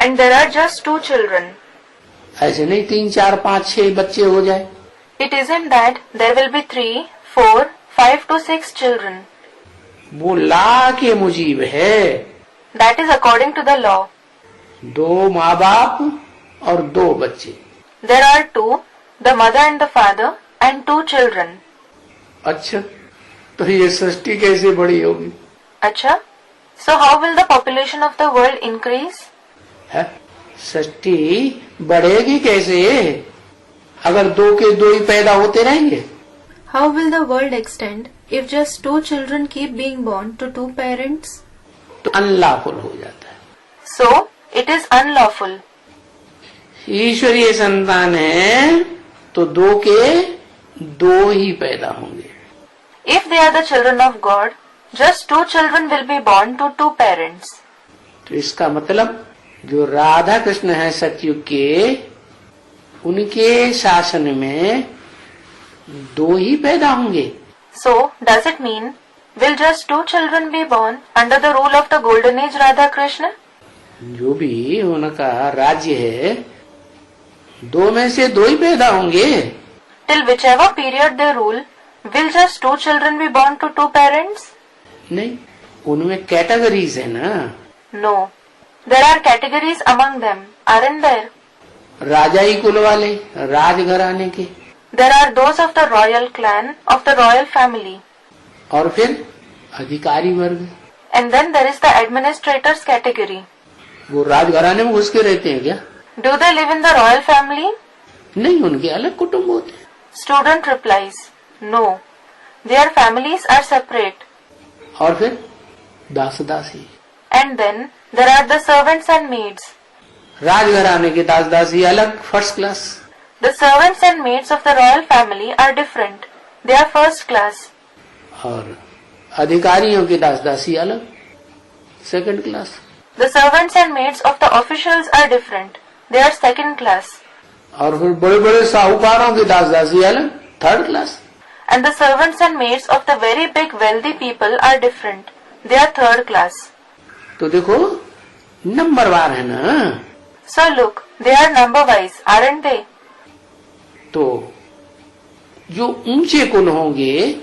And there are just 2 children. ऐसे नहीं 3, 4, 5, 6 बच्चे हो जाए। It isn't that there will be 3, 4, 5 to 6 children. वो ला के मुजीब है। That is according to the law. 2 माँ बाप और 2 बच्चे। There are 2, the mother and the father, and 2 children. अच्छा, तो ये सृष्टि कैसे बड़ी होगी? अच्छा, so how will the population of the world increase? है? सृष्टि बढ़ेगी कैसे अगर 2 के 2 ही पैदा होते रहेंगे? How will the world extend if just 2 children keep being born to 2 parents? तो अनलॉफुल हो जाता है। So it is unlawful. ईश्वरीय संतान है तो 2 के 2 ही पैदा होंगे। If they are the children of God, just 2 children will be born to 2 parents. तो इसका मतलब जो राधा कृष्ण है सतयुग के, उनके शासन में 2 ही पैदा होंगे। So does it mean will just 2 children be born under the rule of the golden age Radha Krishna? जो भी उनका राज्य है 2 में से 2 ही पैदा होंगे। Till whichever period they rule, will just 2 children be born to 2 parents? नहीं, उनमें कैटेगरीज है ना। No. There are categories among them, aren't there? राजाई कुल वाले, राजघराने के, There are those of the royal clan, of the royal family. और फिर अधिकारी वर्ग। And then there is the administrators category. वो राजघराने में घुस के रहते हैं क्या? Do they live in the royal family? नहीं, उनके अलग कुटुंब होते हैं। Student replies, no. Their families are separate. और फिर दास दासी। And then there are the servants and maids. राजघराने के दास दासी अलग, first class. The servants and maids of the royal family are different. They are first class. और अधिकारियों के दास दासी अलग, second class. The servants and maids of the officials are different. They are second class. और फिर बड़े बड़े साहूकारों के दास दासी अलग, third class. And the servants and maids of the very big wealthy people are different. They are third class. तो देखो नंबरवार है ना। So look, they are number wise, aren't they? तो जो ऊंचे कुल होंगे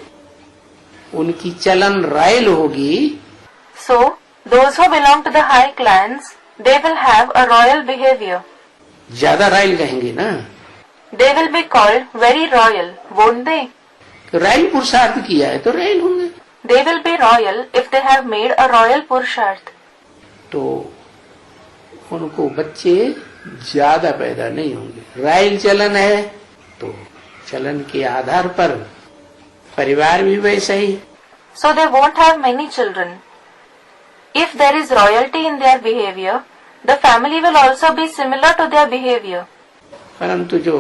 उनकी चलन रायल होगी। So those who belong to the high clans, they will have a royal behavior. ज्यादा रायल कहेंगे ना। They will be called very royal, won't they? तो रायल पुरुषार्थ किया है तो रायल होंगे। They will be royal if they have made a royal purusharth. तो उनको बच्चे ज्यादा पैदा नहीं होंगे। रायल चलन है तो चलन के आधार पर परिवार भी वैसा ही। So they won't have many children. If there is royalty in their behavior, the family will also be similar to their behavior. परंतु जो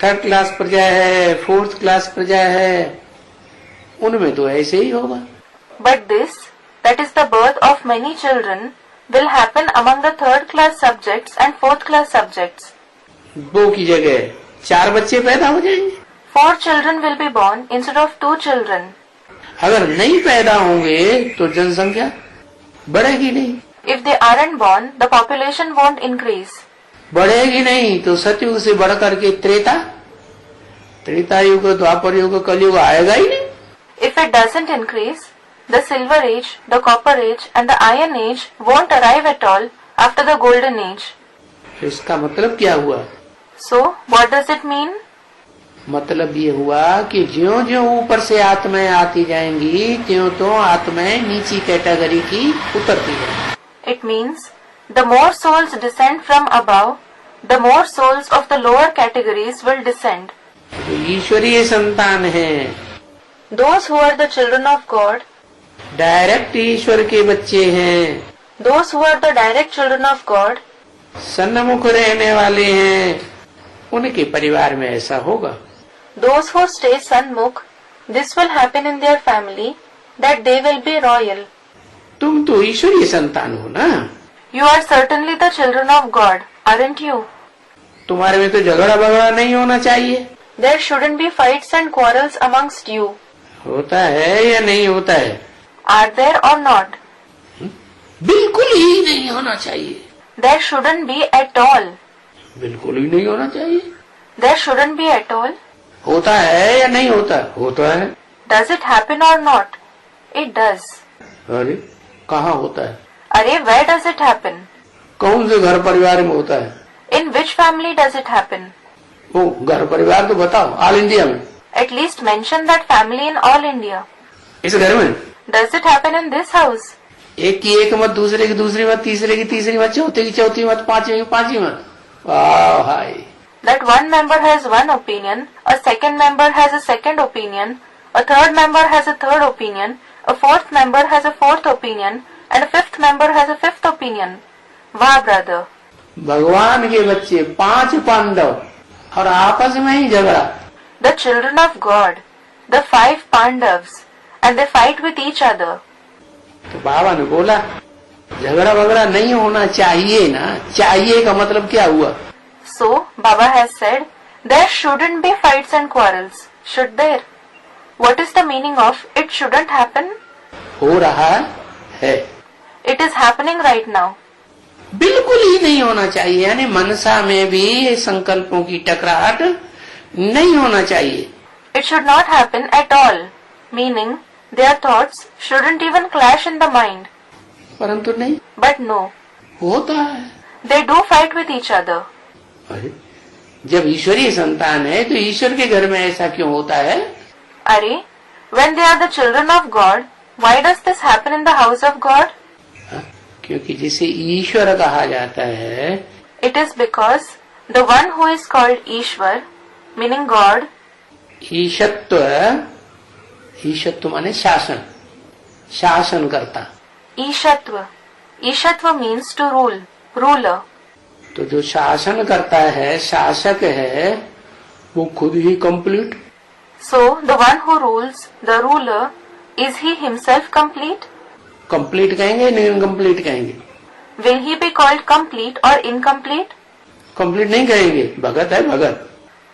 थर्ड क्लास प्रजा है, फोर्थ क्लास प्रजा है, उनमें तो ऐसे ही होगा। But this, that is the birth of many children, will happen among the third class subjects and fourth class subjects. 2 की जगह 4 बच्चे पैदा हो जाएंगे। 4 children will be born instead of 2 children. अगर नहीं पैदा होंगे तो जनसंख्या बढ़ेगी नहीं। If they aren't born, the population won't increase. बढ़ेगी नहीं तो सतयुग से बढ़ करके त्रेता युग, द्वापर युग, कलयुग आएगा ही नहीं। If it doesn't increase, the silver age, the copper age and the iron age won't arrive at all after the golden age. इसका मतलब क्या हुआ? So, what does it mean? मतलब ये हुआ कि ज्यों ज्यों ऊपर से आत्माएं आती जाएंगी त्यों तो आत्माएं नीची कैटेगरी की उतरती जाएंगी। It means, the more souls descend from above, the more souls of the lower categories will descend. जो ईश्वरीय संतान है, Those who are the children of God, direct ईश्वर के बच्चे हैं, those who are the direct children of God, सन्मुख रहने वाले हैं, उनके परिवार में ऐसा होगा। those who stay Sanmukh, this will happen in their family, that they will be royal. तुम तो ईश्वरीय संतान हो ना। You are certainly the children of God, aren't you? तुम्हारे में तो झगड़ा बगड़ा नहीं होना चाहिए। There shouldn't be fights and quarrels amongst you. होता है या नहीं होता है? Are there or not? बिल्कुल ही नहीं होना चाहिए। There shouldn't be at all. बिल्कुल ही नहीं होना चाहिए। There shouldn't be at all. होता है या नहीं होता? होता है। Does it happen or not? It does. अरे कहाँ होता है? अरे where does it happen? कौन से घर परिवार में होता है? In which family does it happen? वो घर परिवार तो बताओ, ऑल इंडिया में। At least mention that family in all India. इस घर में Does it happen in this house? एक की एक मत, दूसरे की दूसरी मत, तीसरे की तीसरी मत, चौथे की चौथी मत, पांचवी की पांचवी मत। वाह भाई, That one member has one opinion, a second member has a second opinion, a third member has a third opinion, a fourth member has a fourth opinion, and a fifth member has a fifth opinion. वाह brother. भगवान के बच्चे 5 पांडव और आपस में ही झगड़ा। The children of God, the 5 Pandavas, and they fight with each other. तो बाबा ने बोला झगड़ा वगड़ा नहीं होना चाहिए ना। चाहिए का मतलब क्या हुआ? So, Baba has said, there shouldn't be fights and quarrels, should there? What is the meaning of it shouldn't happen? हो रहा है, It is happening right now. बिल्कुल ही नहीं होना चाहिए। यानी मनसा में भी संकल्पों की टकराहट नहीं होना चाहिए। It should not happen at all, meaning their thoughts shouldn't even clash in the mind. परंतु नहीं, But no, होता है। they do fight with each other. अरे जब ईश्वरीय संतान है तो ईश्वर के घर में ऐसा क्यों होता है? Are, when they are the children of God, why does this happen in the house of God? क्योंकि जिसे ईश्वर कहा जाता है, It is because the one who is called Ishwar, meaning God, ईशत्व, ईशत्व माने शासन, शासन करता। Ishatva. Ishatva means to rule, ruler. तो जो शासन करता है, शासक है, वो खुद ही complete. So, the one who rules, the ruler, is he himself complete? Complete कहेंगे नहीं इनकम्प्लीट कहेंगे? Will he be called complete or incomplete? Complete नहीं कहेंगे, भगत है भगत।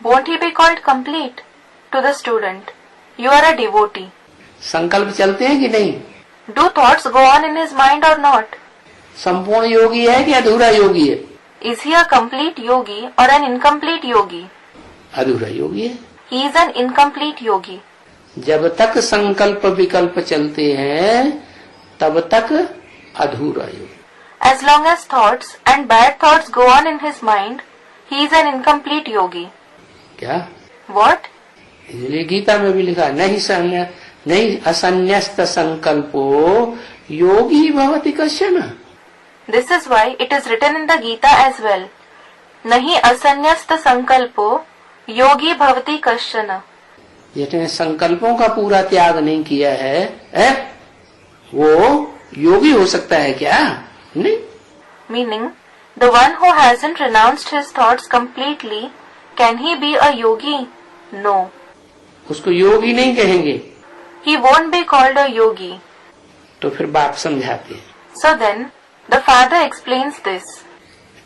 Won't he be called complete? To the student, you are a devotee. संकल्प चलते हैं कि नहीं? Do thoughts go on in his mind or not? संपूर्ण योगी है कि अधूरा योगी है? Is he a complete yogi or an incomplete yogi? अधूरा योगी है। He is an incomplete yogi. जब तक संकल्प विकल्प चलते हैं तब तक अधूरा योगी। As long as thoughts and bad thoughts go on in his mind, he is an incomplete yogi. क्या? What? इसलिए गीता में भी लिखा नहीं असन्यस्त संकल्पो योगी भवति कश्चन। This is why it is written in the Gita as well. Nahi asanyasta sankalpo yogi bhavati kaschana. जिसने संकल्पों का पूरा त्याग नहीं किया है, वो योगी हो सकता है क्या? नहीं। Meaning, the one who hasn't renounced his thoughts completely, can he be a yogi? No. उसको योगी नहीं कहेंगे। He won't be called a yogi. तो फिर बाप समझाते हैं। So then, the father explains this.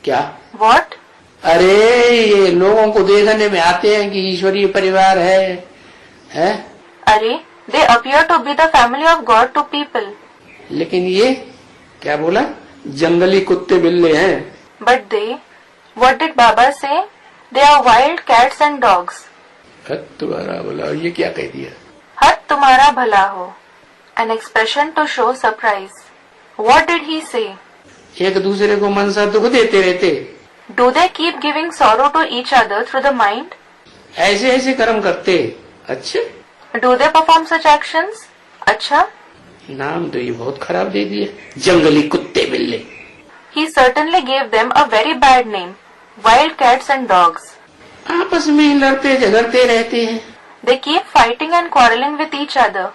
क्या? What? अरे ये लोगों को देखने में आते हैं कि ईश्वरीय परिवार है? Are, they appear to be the family of God to people. लेकिन ये क्या बोला? जंगली कुत्ते बिल्ले हैं। But they, what did Baba say? They are wild cats and dogs. तुम्हारा बोला, ये क्या कह दिया? हत तुम्हारा भला हो. An expression to show surprise. What did he say? एक दूसरे को मनसा दुख देते रहते। Do they keep giving sorrow to each other through the mind? ऐसे ऐसे कर्म करते। अच्छा, Do they perform such actions? अच्छा, नाम तो ये बहुत खराब दे दिया, जंगली कुत्ते बिल्ले। he certainly gave them a very bad name, wild cats and dogs. आपस में ही लड़ते झगड़ते रहते हैं। They keep fighting and quarreling with each other.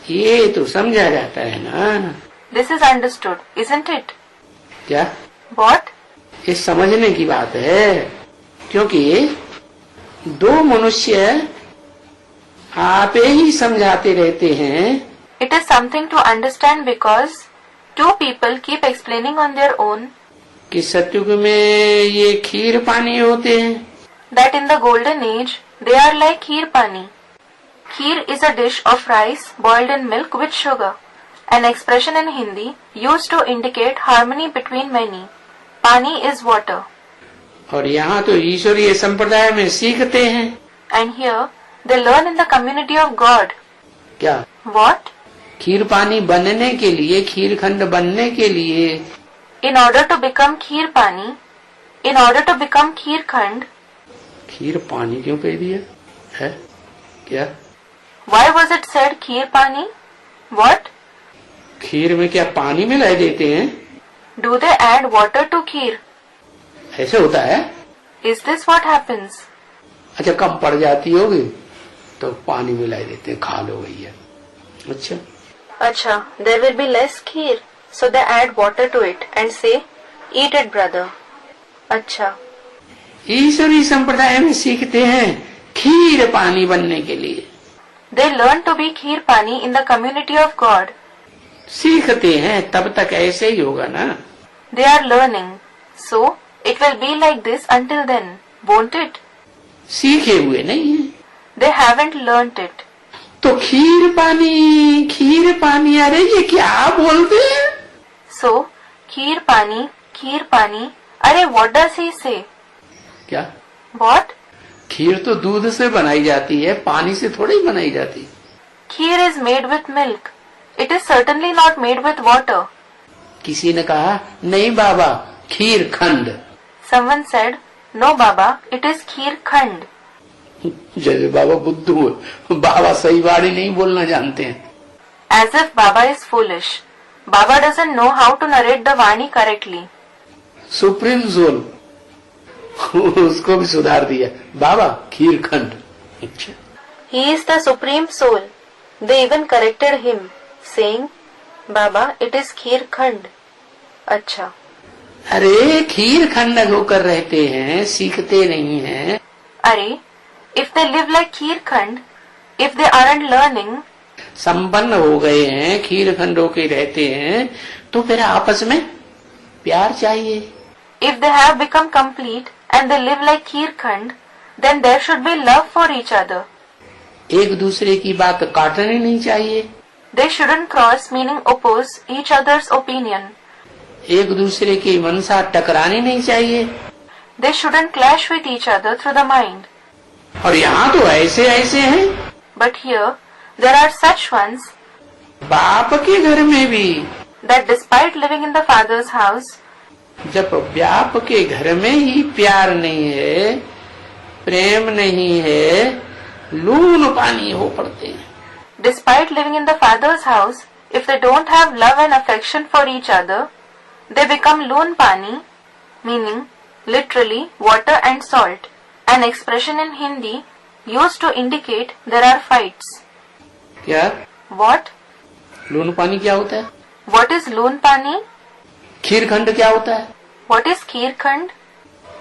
ये तो समझा जाता है ना? This is understood, isn't it? क्या? What? ये समझने की बात है, क्योंकि दो मनुष्य आप ही समझाते रहते हैं। It is something to understand because two people keep explaining on their own कि सतयुग में ये खीर पानी होते हैं। that in the golden age they are like kheer pani. Kheer is a dish of rice boiled in milk with sugar. An expression in Hindi used to indicate harmony between many. Pani is water. और यहाँ तो ईश्वरीय संप्रदाय में सीखते हैं। And here They learn in the community of God. क्या? What? खीर पानी बनने के लिए, खीर खंड बनने के लिए, In order to become Kheer Pani, in order to become Kheer Khand, खीर पानी क्यों कह दिया है? क्या? why was it said Kheer Pani? What? खीर में क्या पानी मिला देते हैं? Do they add water to Kheer? ऐसे होता है? Is this what happens? अच्छा, कम पड़ जाती होगी तो पानी मिला देते हैं, खा लो भैया। अच्छा, Acha, there will be less Kheer, so they add water to it and say, eat it brother. Acha. ईश्वरी संप्रदाय में सीखते हैं खीर पानी बनने के लिए। They learn to be Kheer Pani in the community of God. सीखते हैं तब तक ऐसे ही होगा ना। They are learning, so it will be like this until then, won't it? सीखे हुए नहीं है They haven't learnt it. तो खीर पानी, अरे ये क्या बोलते हैं? So, Kheer Pani, अरे what does he say? क्या? What? खीर तो दूध से बनाई जाती है, पानी से थोड़ी ही बनाई जाती। Kheer is made with milk. It is certainly not made with water. किसी ने कहा नहीं बाबा, खीर खंड। Someone said, no Baba, it is Kheer Khand. जैसे बाबा बुद्धू है, बाबा सही बाड़ी नहीं बोलना जानते हैं। As if Baba is foolish. Baba doesn't know how to narrate the Vani correctly. Supreme soul उसको भी सुधार दिया, बाबा खीर खंड। अच्छा, He is the supreme soul. They even corrected him, saying, Baba, it is Kheer Khand. अच्छा, अरे खीर खंड होकर रहते हैं, सीखते नहीं हैं। अरे, if they live like Kheer Khand, if they aren't learning, संपन्न हो गए हैं, खीर खंड होके रहते हैं, तो फिर आपस में प्यार चाहिए। if they have become complete and they live like Kheer Khand, then there should be love for each other. एक दूसरे की बात काटनी नहीं चाहिए। They shouldn't cross, meaning oppose each other's opinion. एक दूसरे की मनसा टकरानी नहीं चाहिए। They shouldn't clash with each other through the mind. और यहाँ तो ऐसे हैं, But here, there are such ones बाप के घर में भी, that despite living in the father's house, जब बाप के घर में ही प्यार नहीं है, प्रेम नहीं है, लून पानी हो पड़ते हैं। despite living in the father's house, if they don't have love and affection for each other, they become loon pani, meaning literally water and salt, an expression in Hindi used to indicate there are fights. क्या? What? लून पानी क्या होता है? What is loon pani? खीर खंड क्या होता है? What is Kheer Khand?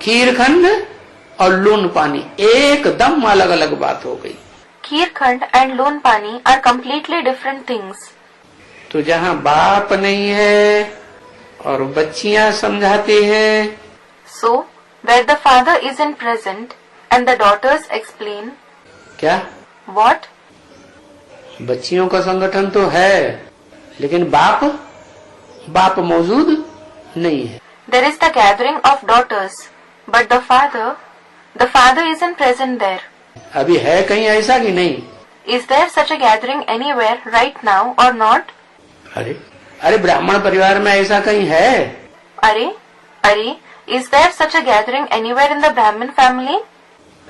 खीर खंड और लून पानी एकदम अलग अलग बात हो गई। Kheer Khand and loon pani are completely different things. तो जहाँ बाप नहीं है और बच्चियां समझाते हैं, So, where the father isn't present and the daughters explain, क्या? what? बच्चियों का संगठन तो है, लेकिन बाप मौजूद नहीं है। There is the gathering of daughters, but the father isn't present there. अभी है कहीं ऐसा कि नहीं? Is there such a gathering anywhere right now or not? अरे ब्राह्मण परिवार में ऐसा कहीं है? अरे, is there such a gathering anywhere in the Brahmin family?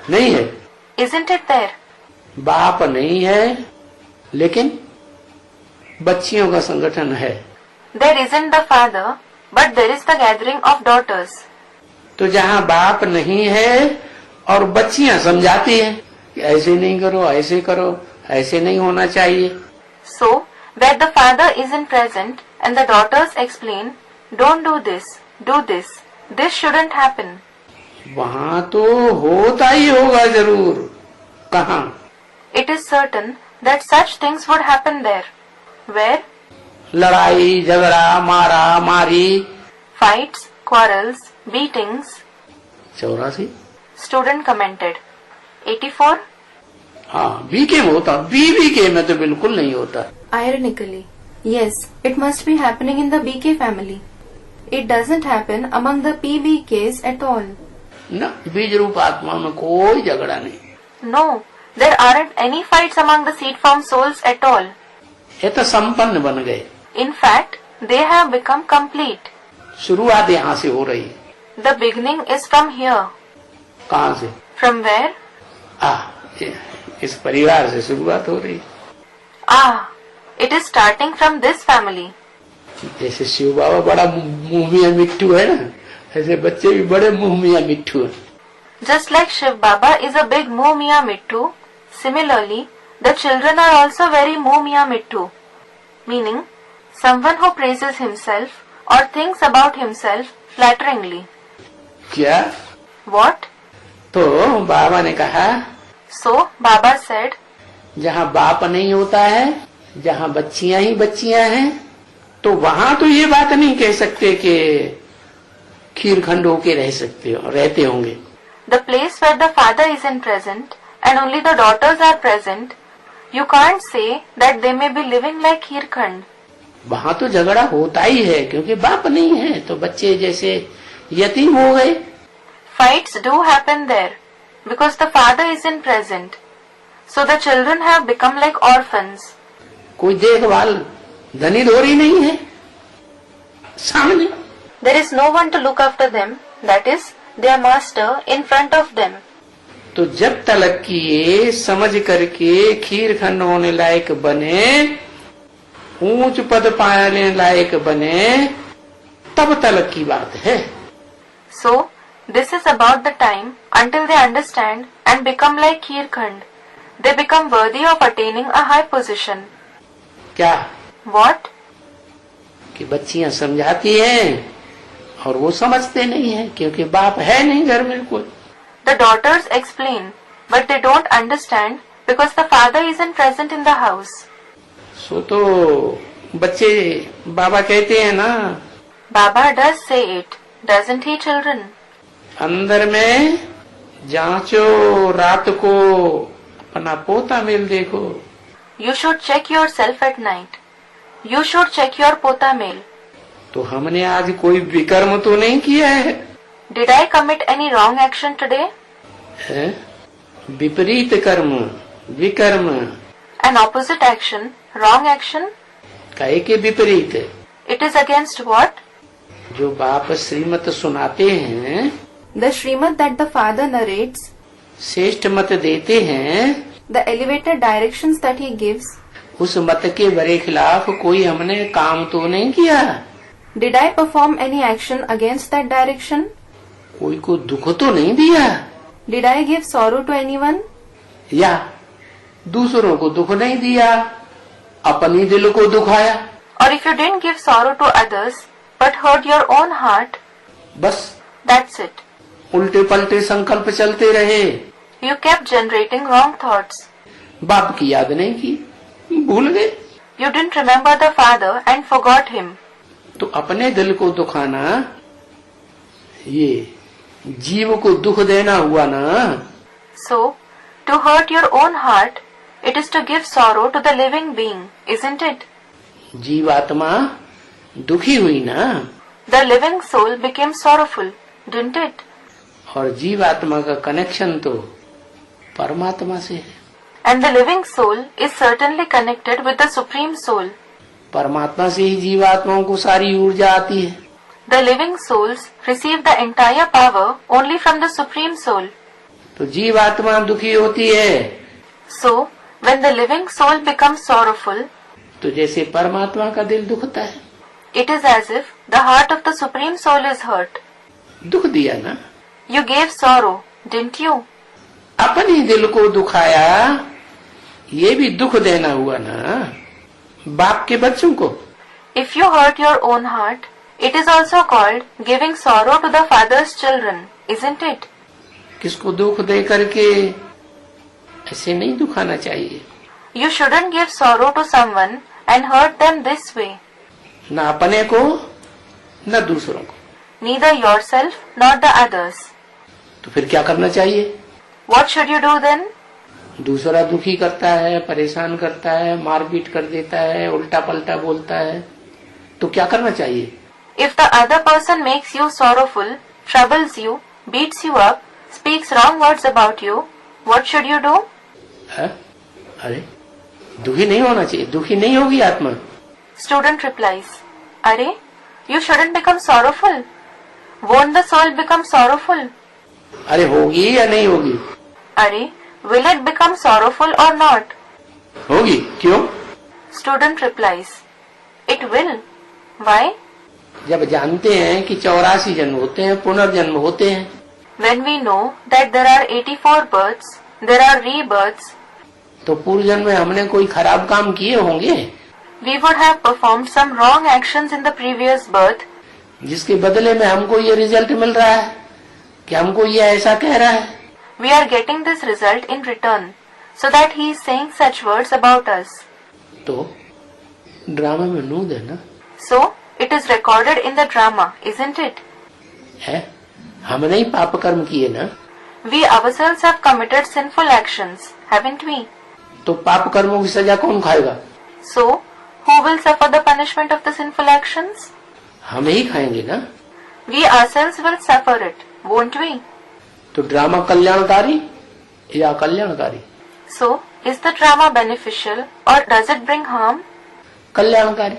नहीं है। Isn't it there? बाप नहीं है, लेकिन बच्चियों का संगठन है। There isn't the father, but there is the gathering of daughters. तो जहाँ बाप नहीं है और बच्चियां समझाती हैं कि ऐसे नहीं करो, ऐसे करो, ऐसे नहीं होना चाहिए। So, where the father isn't present and the daughters explain, don't do this, this shouldn't happen. वहाँ तो होता ही होगा जरूर। कहाँ? It is certain that such things would happen there. Where? लड़ाई झगड़ा मारा मारी, Fights, quarrels, beatings. 84। Student commented. 84. हाँ, बीके में होता, बीके में तो बिल्कुल नहीं होता। Ironically, yes, it must be happening in the BK family. It doesn't happen among the PBKs at all. न, बीज रूप आत्मा में कोई झगड़ा नहीं। No, There aren't any fights among the seed form souls at all. ये तो संपन्न बन गए। In fact, they have become complete. शुरुआत यहाँ से हो रही। The beginning is from here. कहाँ से? From where? इस परिवार से शुरुआत हो रही। It is starting from this family. जैसे शिव बाबा बड़ा मुंह मियां मिट्टू है ना, ऐसे बच्चे भी बड़े मुंह मियां मिट्टू है। Just like Shiv Baba is a big Muh Miya Mittu, similarly, the children are also very Muh Miya Mittu, meaning someone who praises himself or thinks about himself flatteringly. क्या? What? तो बाबा ने कहा, So Baba said, जहाँ बाप नहीं होता है, जहाँ बच्चियां ही बच्चियां हैं, तो वहाँ तो ये बात नहीं कह सकते कि खीर खंड होके रहते होंगे। the place where the father isn't present and only the daughters are present, you can't say that they may be living like Hirkhand. वहाँ तो झगड़ा होता ही है, क्योंकि बाप नहीं है तो बच्चे जैसे यतीम हो गए। Fights do happen there because the father isn't present, so the children have become like orphans. कोई देखभाल धनी धोरी नहीं है सामने। There is no one to look after them, that is, their master in front of them. तो जब तलक की ये समझ करके खीर खंड होने लायक बने, ऊंच पद पाने लायक बने, तब तलक की बात है। So, this is about the time until they understand and become like Hirkhand. They become worthy of attaining a high position. क्या? What? कि बच्चियां समझाती हैं और वो समझते नहीं है, क्योंकि बाप है नहीं घर में कोई। The daughters explain, but they don't understand because the father isn't present in the house. सो तो बच्चे बाबा कहते हैं ना, Baba does say it, doesn't he, children? अंदर में जांचो, रात को अपना पोता मेल देखो। You should check yourself at night. You should check your pota mail. तो हमने आज कोई विकर्म तो नहीं किया है? Did I commit any wrong action today? है? विपरीत कर्म, विकर्म। An opposite action, wrong action? काहे के विपरीत? It is against what? जो बाप श्रीमत सुनाते हैं, The Srimad that the father narrates, श्रेष्ठ मत देते हैं, the elevated directions that he gives. उस मत के बड़े खिलाफ कोई हमने काम तो नहीं किया। Did I perform any action against that direction? कोई को दुख तो नहीं दिया। Did I give sorrow to anyone? या दूसरों को दुख नहीं दिया, अपनी दिल को दुखाया। Or if you didn't give sorrow to others, but hurt your own heart, बस that's it. उल्टे पलटे संकल्प चलते रहे। You kept generating wrong thoughts. बाप की याद नहीं की, भूल गए। You didn't remember the father and forgot him. तो अपने दिल को दुखाना, ये जीव को दुख देना हुआ ना। So, to hurt your own heart, it is to give sorrow to the living being, isn't it? जीवात्मा दुखी हुई ना, The living soul became sorrowful, didn't it? और जीवात्मा का कनेक्शन तो परमात्मा से है। And the living soul is certainly connected with the Supreme Soul. परमात्मा से ही जीवात्माओं को सारी ऊर्जा आती है। The living souls receive the entire power only from the Supreme Soul. तो जीवात्मा दुखी होती है, So, when the living soul becomes sorrowful, तो जैसे परमात्मा का दिल दुखता है। it is as if the heart of the Supreme Soul is hurt. दुख दिया ना, You gave sorrow, didn't you? अपने दिल को दुखाया, ये भी दुख देना हुआ ना बाप के बच्चों को। If you hurt your own heart, it is also called giving sorrow to the father's children, isn't it? किसको दुख दे करके ऐसे नहीं दुखाना चाहिए। You shouldn't give sorrow to someone and hurt them this way. न अपने को न दूसरों को। Neither yourself nor the others. तो फिर क्या करना चाहिए? What should you do then? दूसरा दुखी करता है, परेशान करता है, मारपीट कर देता है, उल्टा पलटा बोलता है, तो क्या करना चाहिए? If the other person makes you sorrowful, troubles you, beats you up, speaks wrong words about you, what should you do? है? अरे दुखी नहीं होना चाहिए, दुखी नहीं होगी आत्मा। Student replies, Are, you shouldn't become sorrowful. Won't the soul become sorrowful? अरे होगी या नहीं होगी? Are, will it become sorrowful or not? होगी। क्यों? Student replies, It will. Why? जब जानते हैं कि 84 जन्म होते हैं, पुनर्जन्म होते हैं, When we know that there are 84 births, there are rebirths, तो पूर्व जन्म में हमने कोई खराब काम किए होंगे we would have performed some wrong actions in the previous birth, जिसके बदले में हमको ये रिजल्ट मिल रहा है कि हमको ये ऐसा कह रहा है। we are getting this result in return, so that he is saying such words about us. तो ड्रामा में नूद है ना, So, it is recorded in the drama, isn't it? है? हमने ही पाप कर्म किए ना, We ourselves have committed sinful actions, haven't we? तो पाप कर्मों की सजा कौन खाएगा? So, who will suffer the punishment of the sinful actions? हम ही खाएंगे ना। We ourselves will suffer it, won't we? तो ड्रामा कल्याणकारी या अकल्याणकारी? So, is the drama beneficial or does it bring harm? कल्याणकारी।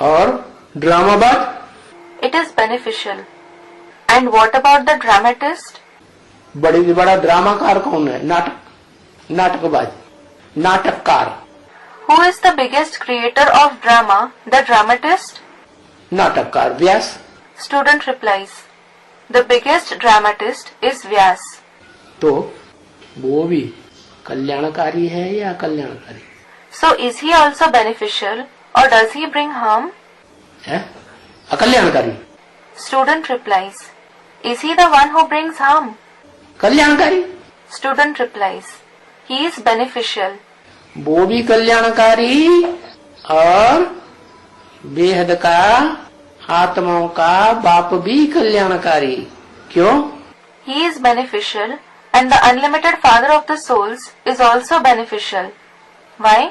और ड्रामाबाज? It is beneficial. And what about the dramatist? बड़ी से बड़ा ड्रामाकार कौन है? नाटकबाज, नाटककार। Who is the biggest creator of drama, the dramatist? नाटककार व्यास। Student replies, The biggest dramatist is Vyas. तो वो भी कल्याणकारी है या अकल्याणकारी? So is he also beneficial or does he bring harm? है? अकल्याणकारी। Student replies, Is he the one who brings harm? कल्याणकारी। Student replies, He is beneficial. वो भी कल्याणकारी और बेहद का आत्माओं का बाप भी कल्याणकारी। क्यों? He is beneficial and the unlimited father of the souls is also beneficial. Why?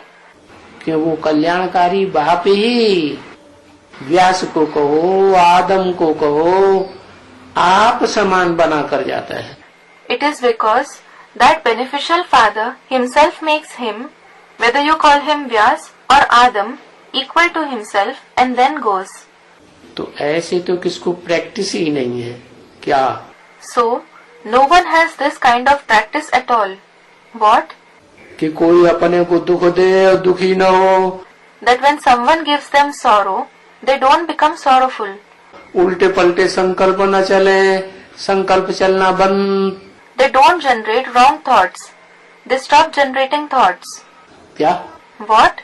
कि वो कल्याणकारी बाप ही व्यास को कहो, आदम को कहो, आप समान बना कर जाता है। It is because that beneficial father himself makes him, whether you call him Vyas or Adam, equal to himself and then goes. तो ऐसे तो किसको प्रैक्टिस ही नहीं है क्या? So, no one has this kind of practice at all. What? कि कोई अपने को दुख दे और दुखी न हो, That when someone gives them sorrow, they don't become sorrowful. उल्टे पलटे संकल्प न चले, संकल्प चलना बंद। They don't generate wrong thoughts. They stop generating thoughts. क्या? What?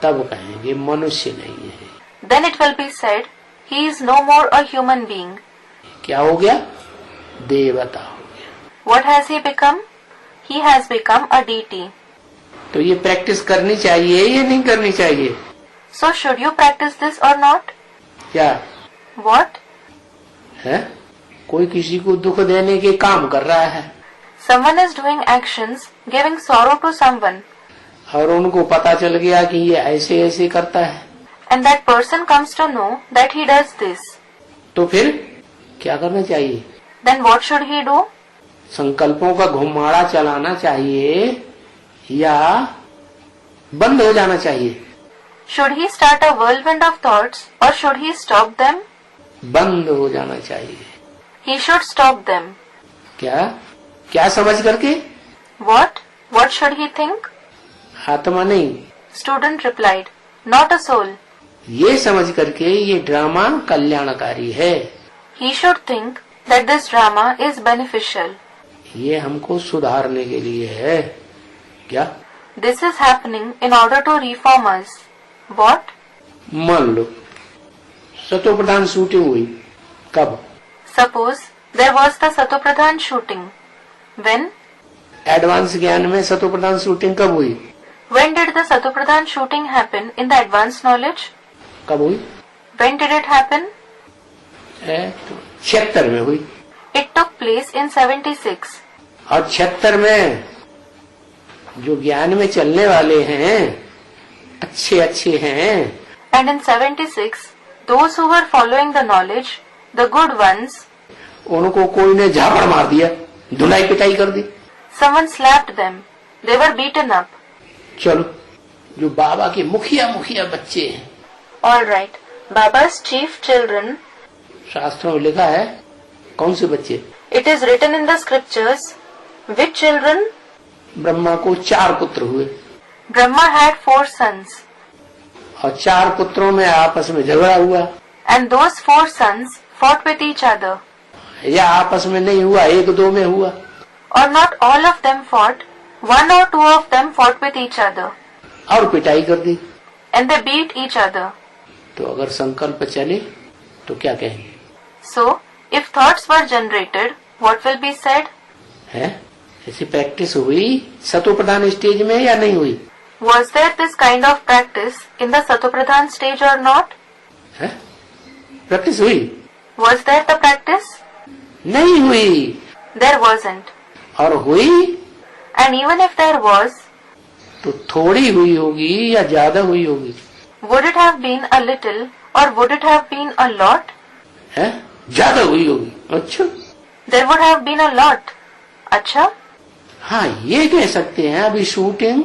तब कहेंगे मनुष्य नहीं है। Then it will be said, he is no more a human being. क्या हो गया? देवता हो गया। What has he become? He has become a deity. तो ये प्रैक्टिस करनी चाहिए या नहीं करनी चाहिए? So should you practice this or not? क्या What? है? कोई किसी को दुख देने के काम कर रहा है Someone is doing actions, giving sorrow to someone, और उनको पता चल गया कि ये ऐसे ऐसे करता है, and that person comes to know that he does this. तो फिर क्या करना चाहिए? Then what should he do? संकल्पों का घुमाड़ा चलाना चाहिए या बंद हो जाना चाहिए? Should he start a whirlwind of thoughts or should he stop them? बंद हो जाना चाहिए। He should stop them. क्या क्या समझ करके? What? What should he think? आत्मा नहीं, Student replied, Not a soul. ये समझ करके ये ड्रामा कल्याणकारी है, He should think that this drama is beneficial. ये हमको सुधारने के लिए है। क्या? This is happening in order to reform us. What? मान लो सतोप्रधान शूटिंग हुई, कब? Suppose there was the Satopradhan shooting. When? Advance ज्ञान में सतोप्रधान शूटिंग कब हुई? When did the Satopradhan shooting happen in the advanced knowledge? कब हुई? When did it happen? 76 में हुई। It took place in 76. और 76 में जो ज्ञान में चलने वाले हैं अच्छे अच्छे हैं, And in 76, those who were following the knowledge, the good ones, उनको कोई ने झापड़ मार दिया, धुलाई पिटाई कर दी। someone slapped them, They were beaten up. चलो, जो बाबा के मुखिया मुखिया बच्चे हैं, All right. Baba's chief children. शास्त्रों में लिखा है कौन से बच्चे? It is written in the scriptures. Which children? Brahma को 4 पुत्र हुए Brahma had 4 sons. और 4 पुत्रों में आपस में झगड़ा हुआ, And those 4 sons fought with each other. या आपस में नहीं हुआ, 1-2 में हुआ, Or not all of them fought. 1 or 2 of them fought with each other. और पिटाई कर दी। And they beat each other. तो अगर संकल्प चले तो क्या कहेंगे? So, if thoughts were generated, what will be said? है ऐसी प्रैक्टिस हुई सतो प्रधान स्टेज में या नहीं हुई? Was there this kind of practice in the Satopradhan stage or not? है प्रैक्टिस हुई? Was there the practice? नहीं हुई। There wasn't. और हुई And even if there was, तो थोड़ी हुई होगी या ज्यादा हुई होगी? would it have been a little or would it have been a lot? है ज्यादा हुई होगी। अच्छा, There would have been a lot. अच्छा? हाँ ये कह सकते हैं अभी शूटिंग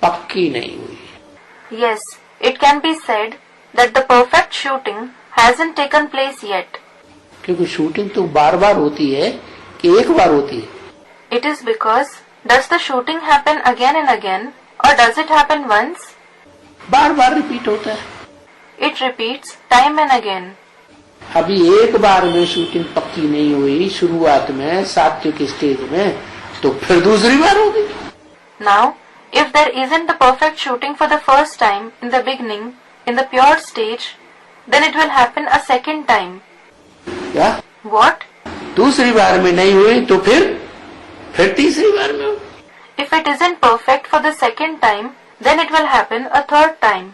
पक्की नहीं हुई। Yes, it can be said that the perfect shooting hasn't taken place yet. क्योंकि शूटिंग तो बार बार होती है कि एक बार होती है? It is because, does the shooting happen again and again or does it happen once? Bar bar repeat होता है। It repeats time and again. अभी एक बार में शूटिंग पक्की नहीं हुई शुरुआत में सात्विक स्टेज में, तो फिर दूसरी बार होगी। Now, if there isn't the perfect shooting for the first time in the beginning, in the pure stage, then it will happen a second time. क्या What? दूसरी बार में नहीं हुई तो फिर तीसरी बार में हो? If it isn't perfect for the second time, then it will happen a third time.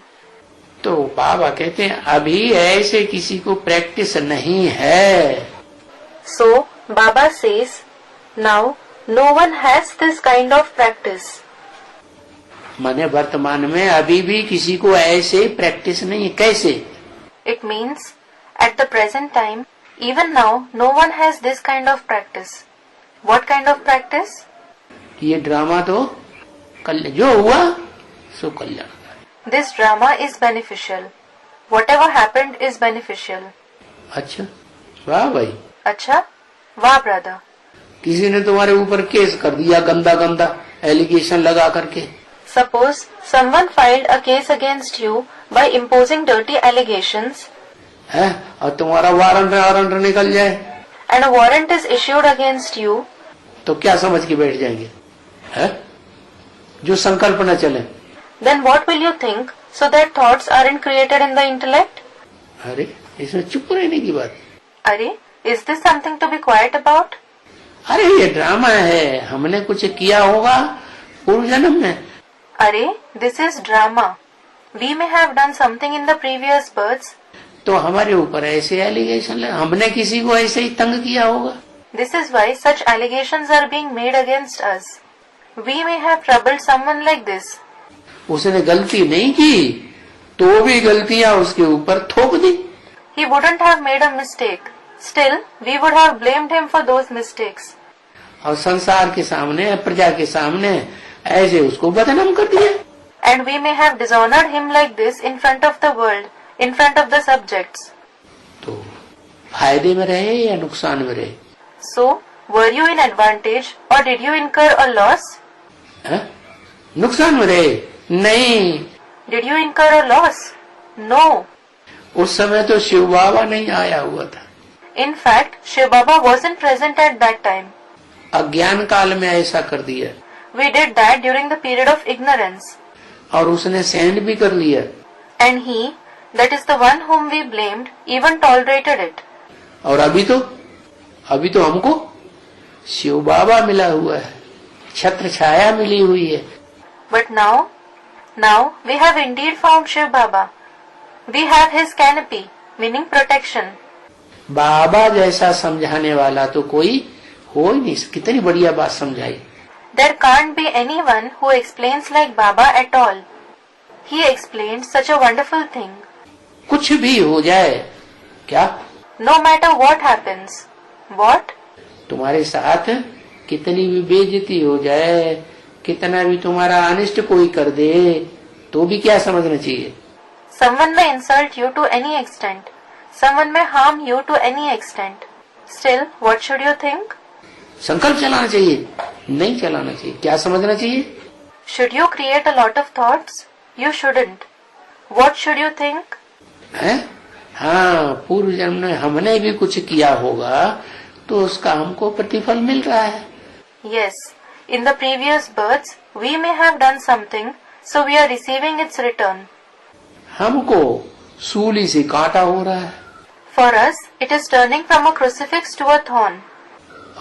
तो बाबा कहते हैं अभी ऐसे किसी को प्रैक्टिस नहीं है। So, Baba says, now no one has this kind of practice. माने वर्तमान में अभी भी किसी को ऐसे प्रैक्टिस नहीं है। कैसे? It means, at the present time, even now, no one has this kind of practice. What kind of practice? ये ड्रामा तो जो हुआ सो कल्याण। This drama is beneficial. Whatever happened is beneficial. अच्छा, वाह भाई। अच्छा? वाह brother. किसी ने तुम्हारे ऊपर केस कर दिया गंदा गंदा एलिगेशन लगा करके। Suppose someone filed a case against you by imposing dirty allegations है और तुम्हारा वारंट निकल जाए and a warrant is issued against you, तो क्या समझ के बैठ जाएंगे? है जो संकल्प न चले। then what will you think so that thoughts aren't created in the intellect? अरे इसमें चुप रहने की बात। अरे, is this something to be quiet about? अरे ये ड्रामा है, हमने कुछ किया होगा पूर्व जन्म में। अरे, this is drama. We may have done something in the previous births. तो हमारे ऊपर ऐसे एलिगेशन लगे, हमने किसी को ऐसे ही तंग किया होगा। This is why such allegations are being made against us. We may have troubled someone like this. उसने गलती नहीं की तो भी गलतियां उसके ऊपर थोप दी। He wouldn't have made a mistake. Still, we would have blamed him for those mistakes. और संसार के सामने प्रजा के सामने ऐसे उसको बदनाम कर दिया। And we may have dishonored him like this in front of the world, in front of the subjects. तो फायदे में रहे या नुकसान में रहे? So, were you in advantage or did you incur a loss? है? नुकसान में रहे? नहीं। Did you incur a loss? No. उस समय तो शिव बाबा नहीं आया हुआ था। In fact, Shiv Baba wasn't present at that time. अज्ञान काल में ऐसा कर दिया We did that during the period of ignorance. और उसने सहन भी कर लिया। And he, that is the one whom we blamed, even tolerated it. और अभी तो हमको शिव बाबा मिला हुआ है, छत्र छाया मिली हुई है। But now we have indeed found Shiv Baba. We have his canopy, meaning protection. बाबा जैसा समझाने वाला तो कोई हो ही नहीं। कितनी बढ़िया बात समझाई। There can't be anyone who explains like Baba at all. He explained such a wonderful thing. कुछ भी हो जाए क्या? No matter what happens. What? तुम्हारे साथ कितनी भी बेइज्जती हो जाए, कितना भी तुम्हारा अनिष्ट कोई कर दे, तो भी क्या समझना चाहिए? Someone may insult you to any extent. Someone may harm you to any extent. Still, what should you think? संकल्प चलाना चाहिए? नहीं चलाना चाहिए। क्या समझना चाहिए? Should you create a lot of thoughts? You shouldn't. What should you think? है? हाँ, पूर्व जन्म में हमने भी कुछ किया होगा तो उसका हमको प्रतिफल मिल रहा है। Yes, in the previous births, we may have done something, so we are receiving its return. हमको सूली से कांटा हो रहा है For us, it is turning from a crucifix to a thorn.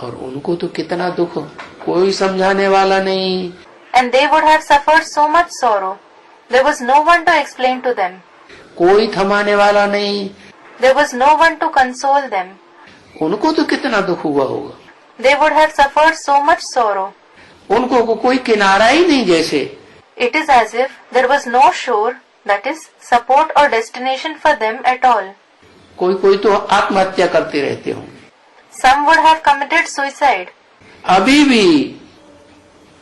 और उनको तो कितना दुख, कोई समझाने वाला नहीं। And they would have suffered so much sorrow. There was no one to explain to them. कोई थमाने वाला नहीं। There was no one to console them. उनको तो कितना दुख हुआ होगा। They would have suffered so much sorrow. उनको को कोई किनारा ही नहीं जैसे। It is as if there was no shore, that is, support or destination for them at all. कोई कोई तो आत्महत्या करते रहते होंगे। Some would have committed suicide. अभी भी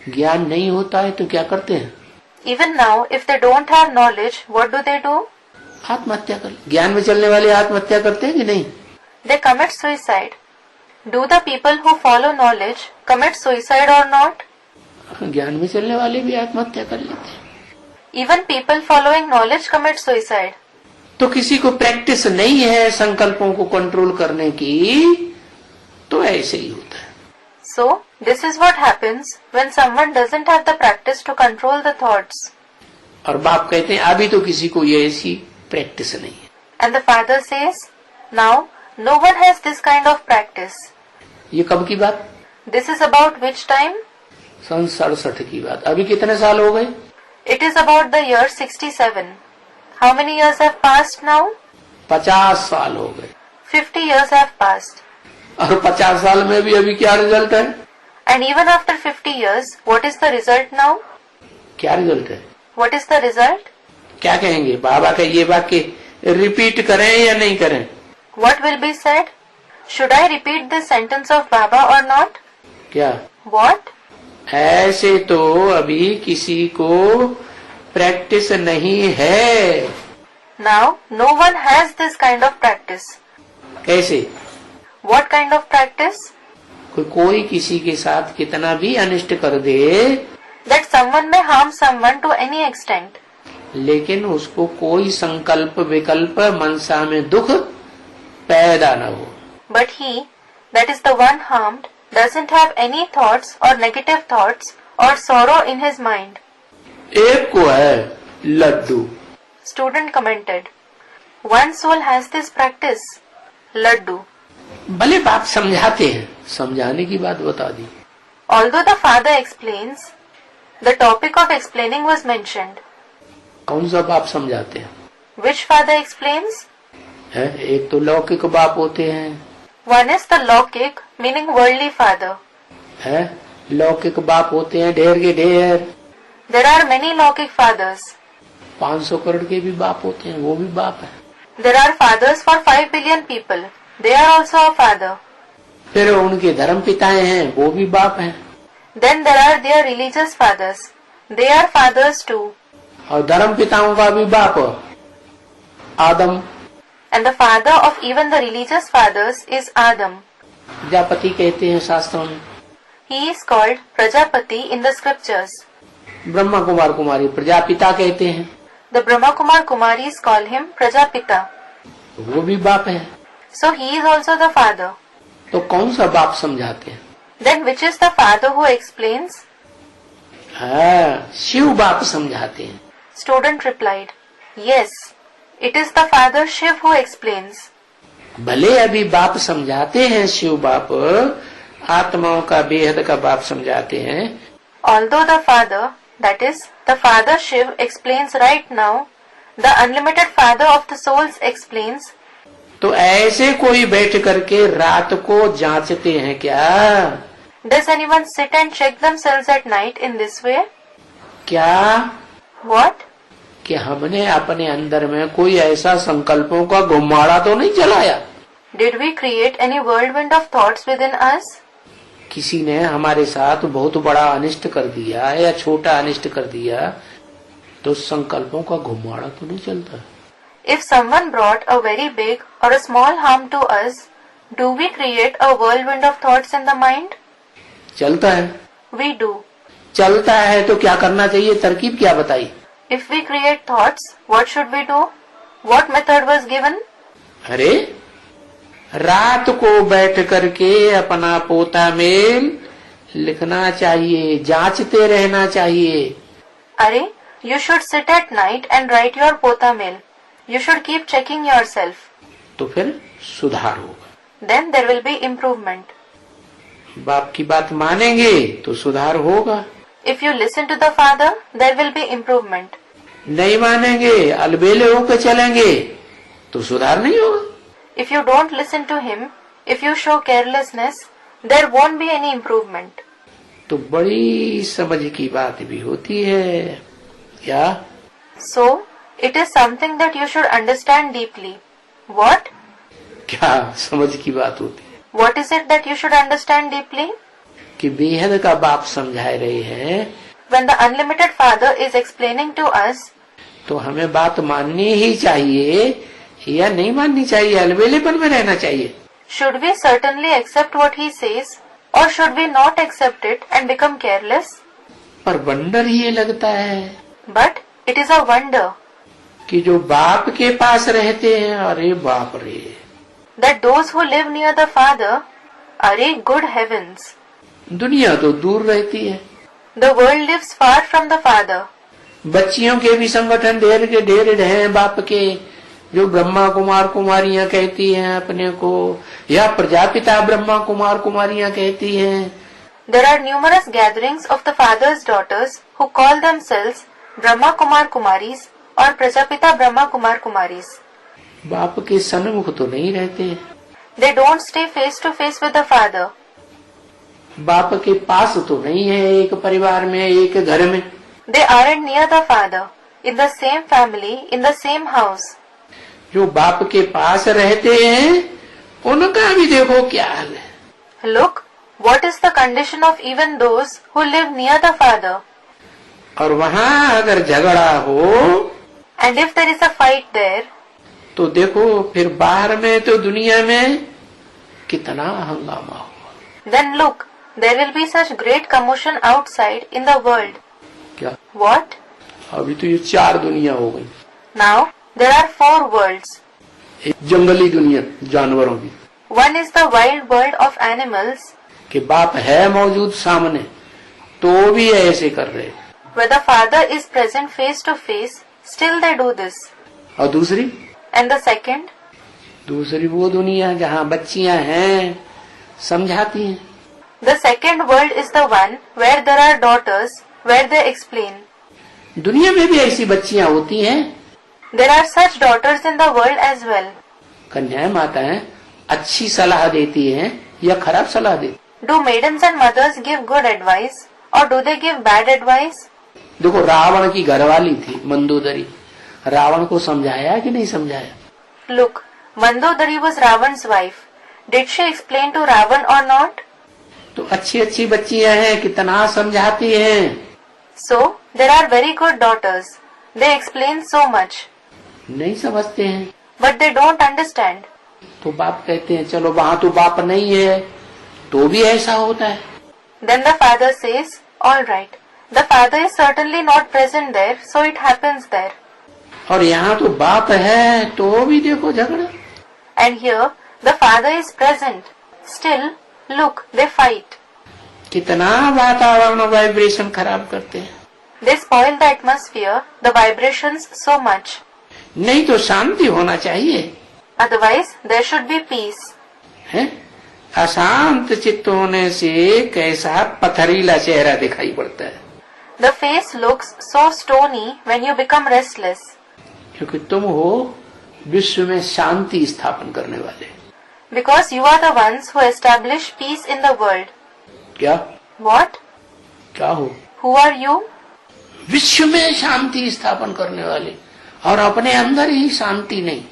ज्ञान नहीं होता है तो क्या करते हैं? Even now, if they don't have knowledge, what do they do? आत्महत्या कर। ज्ञान में चलने वाले आत्महत्या करते हैं कि नहीं? They commit suicide. Do the people who follow knowledge commit suicide or not? ज्ञान में चलने वाले भी आत्महत्या कर लेते हैं। Even people following knowledge commit suicide. तो किसी को प्रैक्टिस नहीं है संकल्पों को कंट्रोल करने की, तो ऐसे ही होता है। So, this is what happens when someone doesn't have the practice to control the thoughts. और बाप कहते हैं अभी तो किसी को ये ऐसी प्रैक्टिस नहीं है। And the father says, now, no one has this kind of practice. ये कब की बात? This is about which time? सन 67 की बात। अभी कितने साल हो गए? It is about the year 67. How many years have passed now? 50 साल हो गए। 50 years have passed. और 50 साल में भी अभी क्या रिजल्ट है? And even after 50 years, what is the result now? क्या रिजल्ट है? What is the result? क्या कहेंगे? बाबा का ये वाक्य रिपीट करें या नहीं करें? What will be said? Should I repeat this sentence of Baba or not? क्या? What? ऐसे तो अभी किसी को प्रैक्टिस नहीं है। Now, no one has this kind of practice. कैसे? What kind of practice? कोई किसी के साथ कितना भी अनिष्ट कर दे, That someone may harm someone to any extent. लेकिन उसको कोई संकल्प विकल्प मनसा में दुख पैदा न हो। But he, that is the one harmed, doesn't have any thoughts or negative thoughts or sorrow in his mind. एक को है Laddu. Student commented, one soul has this practice, laddu. भले बाप समझाते हैं, समझाने की बात बता दी। Although the father explains, the topic of explaining was mentioned. कौन सा बाप समझाते हैं? Which father explains? है एक तो लौकिक बाप होते हैं। One is the Lokik, meaning worldly father. है लौकिक बाप होते हैं ढेर के ढेर। There are many Lokik fathers. 500 crore के भी बाप होते हैं, वो भी बाप है। There are fathers for 5 billion people. They are also a father. फिर उनके धर्म पिताएं हैं, वो भी बाप हैं। Then there are their religious fathers. They are fathers too. और धर्म पिताओं का भी बाप आदम। And the father of even the religious fathers is Adam. Prajapati कहते हैं शास्त्रों में। He is called Prajapati in the scriptures. Brahma Kumar कुमारी प्रजापिता कहते हैं। The Brahma Kumar Kumaris call him Prajapita. वो भी बाप है। So he is also the father. तो कौन सा बाप समझाते हैं? Then which is the father who explains? हाँ, शिव बाप समझाते हैं। Student replied, yes, it is the father Shiv who explains. भले अभी बाप समझाते हैं, शिव बाप आत्माओं का बेहद का बाप समझाते हैं। Although the father, that is, the father Shiv explains right now, the unlimited father of the souls explains. तो ऐसे कोई बैठ करके रात को जांचते हैं क्या? Does anyone sit and check themselves at night in this way? क्या? What? कि हमने अपने अंदर में कोई ऐसा संकल्पों का घुमाड़ा तो नहीं चलाया? Did we create any whirlwind of thoughts within us? किसी ने हमारे साथ बहुत बड़ा अनिष्ट कर दिया या छोटा अनिष्ट कर दिया, तो संकल्पों का घुमाड़ा तो नहीं चलता। If someone brought a very big or a small harm to us, do we create a whirlwind of thoughts in the mind? चलता है। We do. चलता है तो क्या करना चाहिए, तरकीब क्या बताई? If we create thoughts, what should we do? What method was given? अरे रात को बैठ करके अपना पोता मेल लिखना चाहिए, जांचते रहना चाहिए। Arey, you should sit at night and write your pota mail. You should keep checking yourself. तो फिर सुधार होगा। Then there will be improvement. बाप की बात मानेंगे तो सुधार होगा। If you listen to the father, there will be improvement. नहीं मानेंगे, अलबेले होकर चलेंगे तो सुधार नहीं होगा। If you don't listen to him, if you show carelessness, there won't be any improvement. तो बड़ी समझ की बात भी होती है क्या? So, it is something that you should understand deeply. What? क्या समझ की बात होती है? What is it that you should understand deeply? कि बेहद का बाप समझा रहे हैं, When the unlimited father is explaining to us, तो हमें बात माननी ही चाहिए या नहीं माननी चाहिए, अलबेलेपन में रहना चाहिए। should we certainly accept what he says, or should we not accept it and become careless? पर वंडर ये लगता है But it is a wonder कि जो बाप के पास रहते हैं, अरे बाप रे, that those who live near the father, arey good heavens, दुनिया तो दूर रहती है। the world lives far from the father. बच्चियों के भी संगठन ढेर के ढेर हैं बाप के, जो ब्रह्मा कुमार कुमारियां कहती हैं अपने को, या प्रजापिता ब्रह्मा कुमार कुमारियां कहती हैं। There are numerous gatherings of the father's daughters who call themselves Brahma Kumar Kumaris or Prajapita Brahma Kumar Kumaris. बाप के सन्मुख तो नहीं रहते, They don't stay face to face with the father. बाप के पास तो नहीं है, एक परिवार में, एक घर में। They aren't near the father, in the same family, in the same house. जो बाप के पास रहते हैं उनका भी देखो क्या हाल है। Look, what is the condition of even those who live near the father? और वहाँ अगर झगड़ा हो And if there is a fight there, तो देखो फिर बाहर में तो दुनिया में कितना हंगामा हो। then look, there will be such great commotion outside in the world. क्या What? अभी तो ये 4 दुनिया हो गई। Now, there are 4 worlds. एक जंगली दुनिया जानवरों की, One is the wild world of animals, कि बाप है मौजूद सामने तो भी ऐसे कर रहे। where the father is present face to face, still they do this. और दूसरी And the second, दूसरी वो दुनिया जहाँ बच्चियां हैं समझाती हैं। the second world is the one where there are daughters, where they explain. दुनिया में भी ऐसी बच्चियां होती हैं, There are such daughters in the world as well. कन्याएं माताएं अच्छी सलाह देती हैं या खराब सलाह देती? Do maidens and mothers give good advice or do they give bad advice? देखो रावण की घरवाली थी मंदोदरी, रावण को समझाया कि नहीं समझाया? Look, Mandodari was Ravan's wife. Did she explain to Ravan or not? तो अच्छी अच्छी बच्चियां हैं, कितना समझाती हैं। So, there are very good daughters. They explain so much. नहीं समझते हैं But they don't understand. तो बाप कहते हैं चलो वहाँ तो बाप नहीं है तो भी ऐसा होता है। Then the father says, all right, the father is certainly not present there, so it happens there. और यहाँ तो बाप है तो भी देखो झगड़ा। And here, the father is present. Still, look, they fight. कितना वातावरण वाइब्रेशन खराब करते हैं। They spoil the atmosphere, the vibrations so much. नहीं तो शांति होना चाहिए, Otherwise, there should be peace. है? अशांत चित्त होने से कैसा पथरीला चेहरा दिखाई पड़ता है। The face looks so stony when you become restless. क्योंकि तुम हो विश्व में शांति स्थापन करने वाले। Because you are the ones who establish peace in the world. क्या What? क्या हो? Who are you? विश्व में शांति स्थापन करने वाले, और अपने अंदर ही शांति नहीं।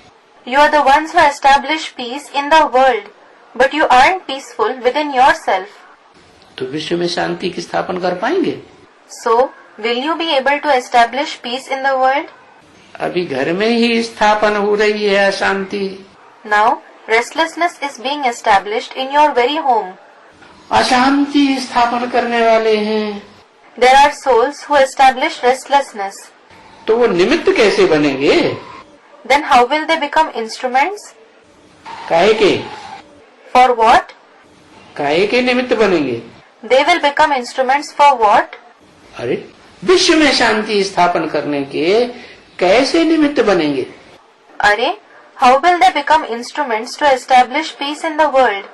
You are the ones who establish peace in the world, but you aren't peaceful within yourself. तो विश्व में शांति की स्थापना कर पाएंगे? So, will you be able to establish peace in the world? अभी घर में ही स्थापना हो रही है अशांति। Now, restlessness is being established in your very home. अशांति स्थापना करने वाले हैं, There are souls who establish restlessness. तो वो निमित्त कैसे बनेंगे? Then how will they become instruments? काहे के? For what? काहे के निमित्त बनेंगे? They will become instruments for what? अरे विश्व में शांति स्थापन करने के कैसे निमित्त बनेंगे? Arey, how will they become instruments to establish peace in the world?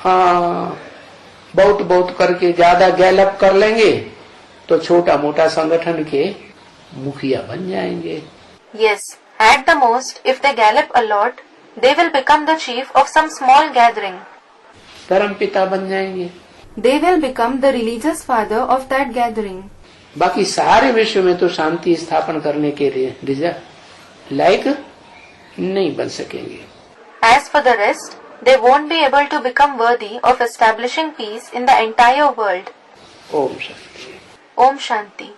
हाँ, बहुत बहुत करके ज्यादा गैलअप कर लेंगे तो छोटा मोटा संगठन के मुखिया बन जाएंगे। Yes, at the most, if they gallop a lot, they will become the chief of some small gathering. धर्म पिता बन जाएंगे। They will become the religious father of that gathering. बाकी सारे विश्व में तो शांति स्थापन करने के लिए लायक नहीं बन सकेंगे। As for the rest, they won't be able to become worthy of establishing peace in the entire world. Om Shanti. Om Shanti.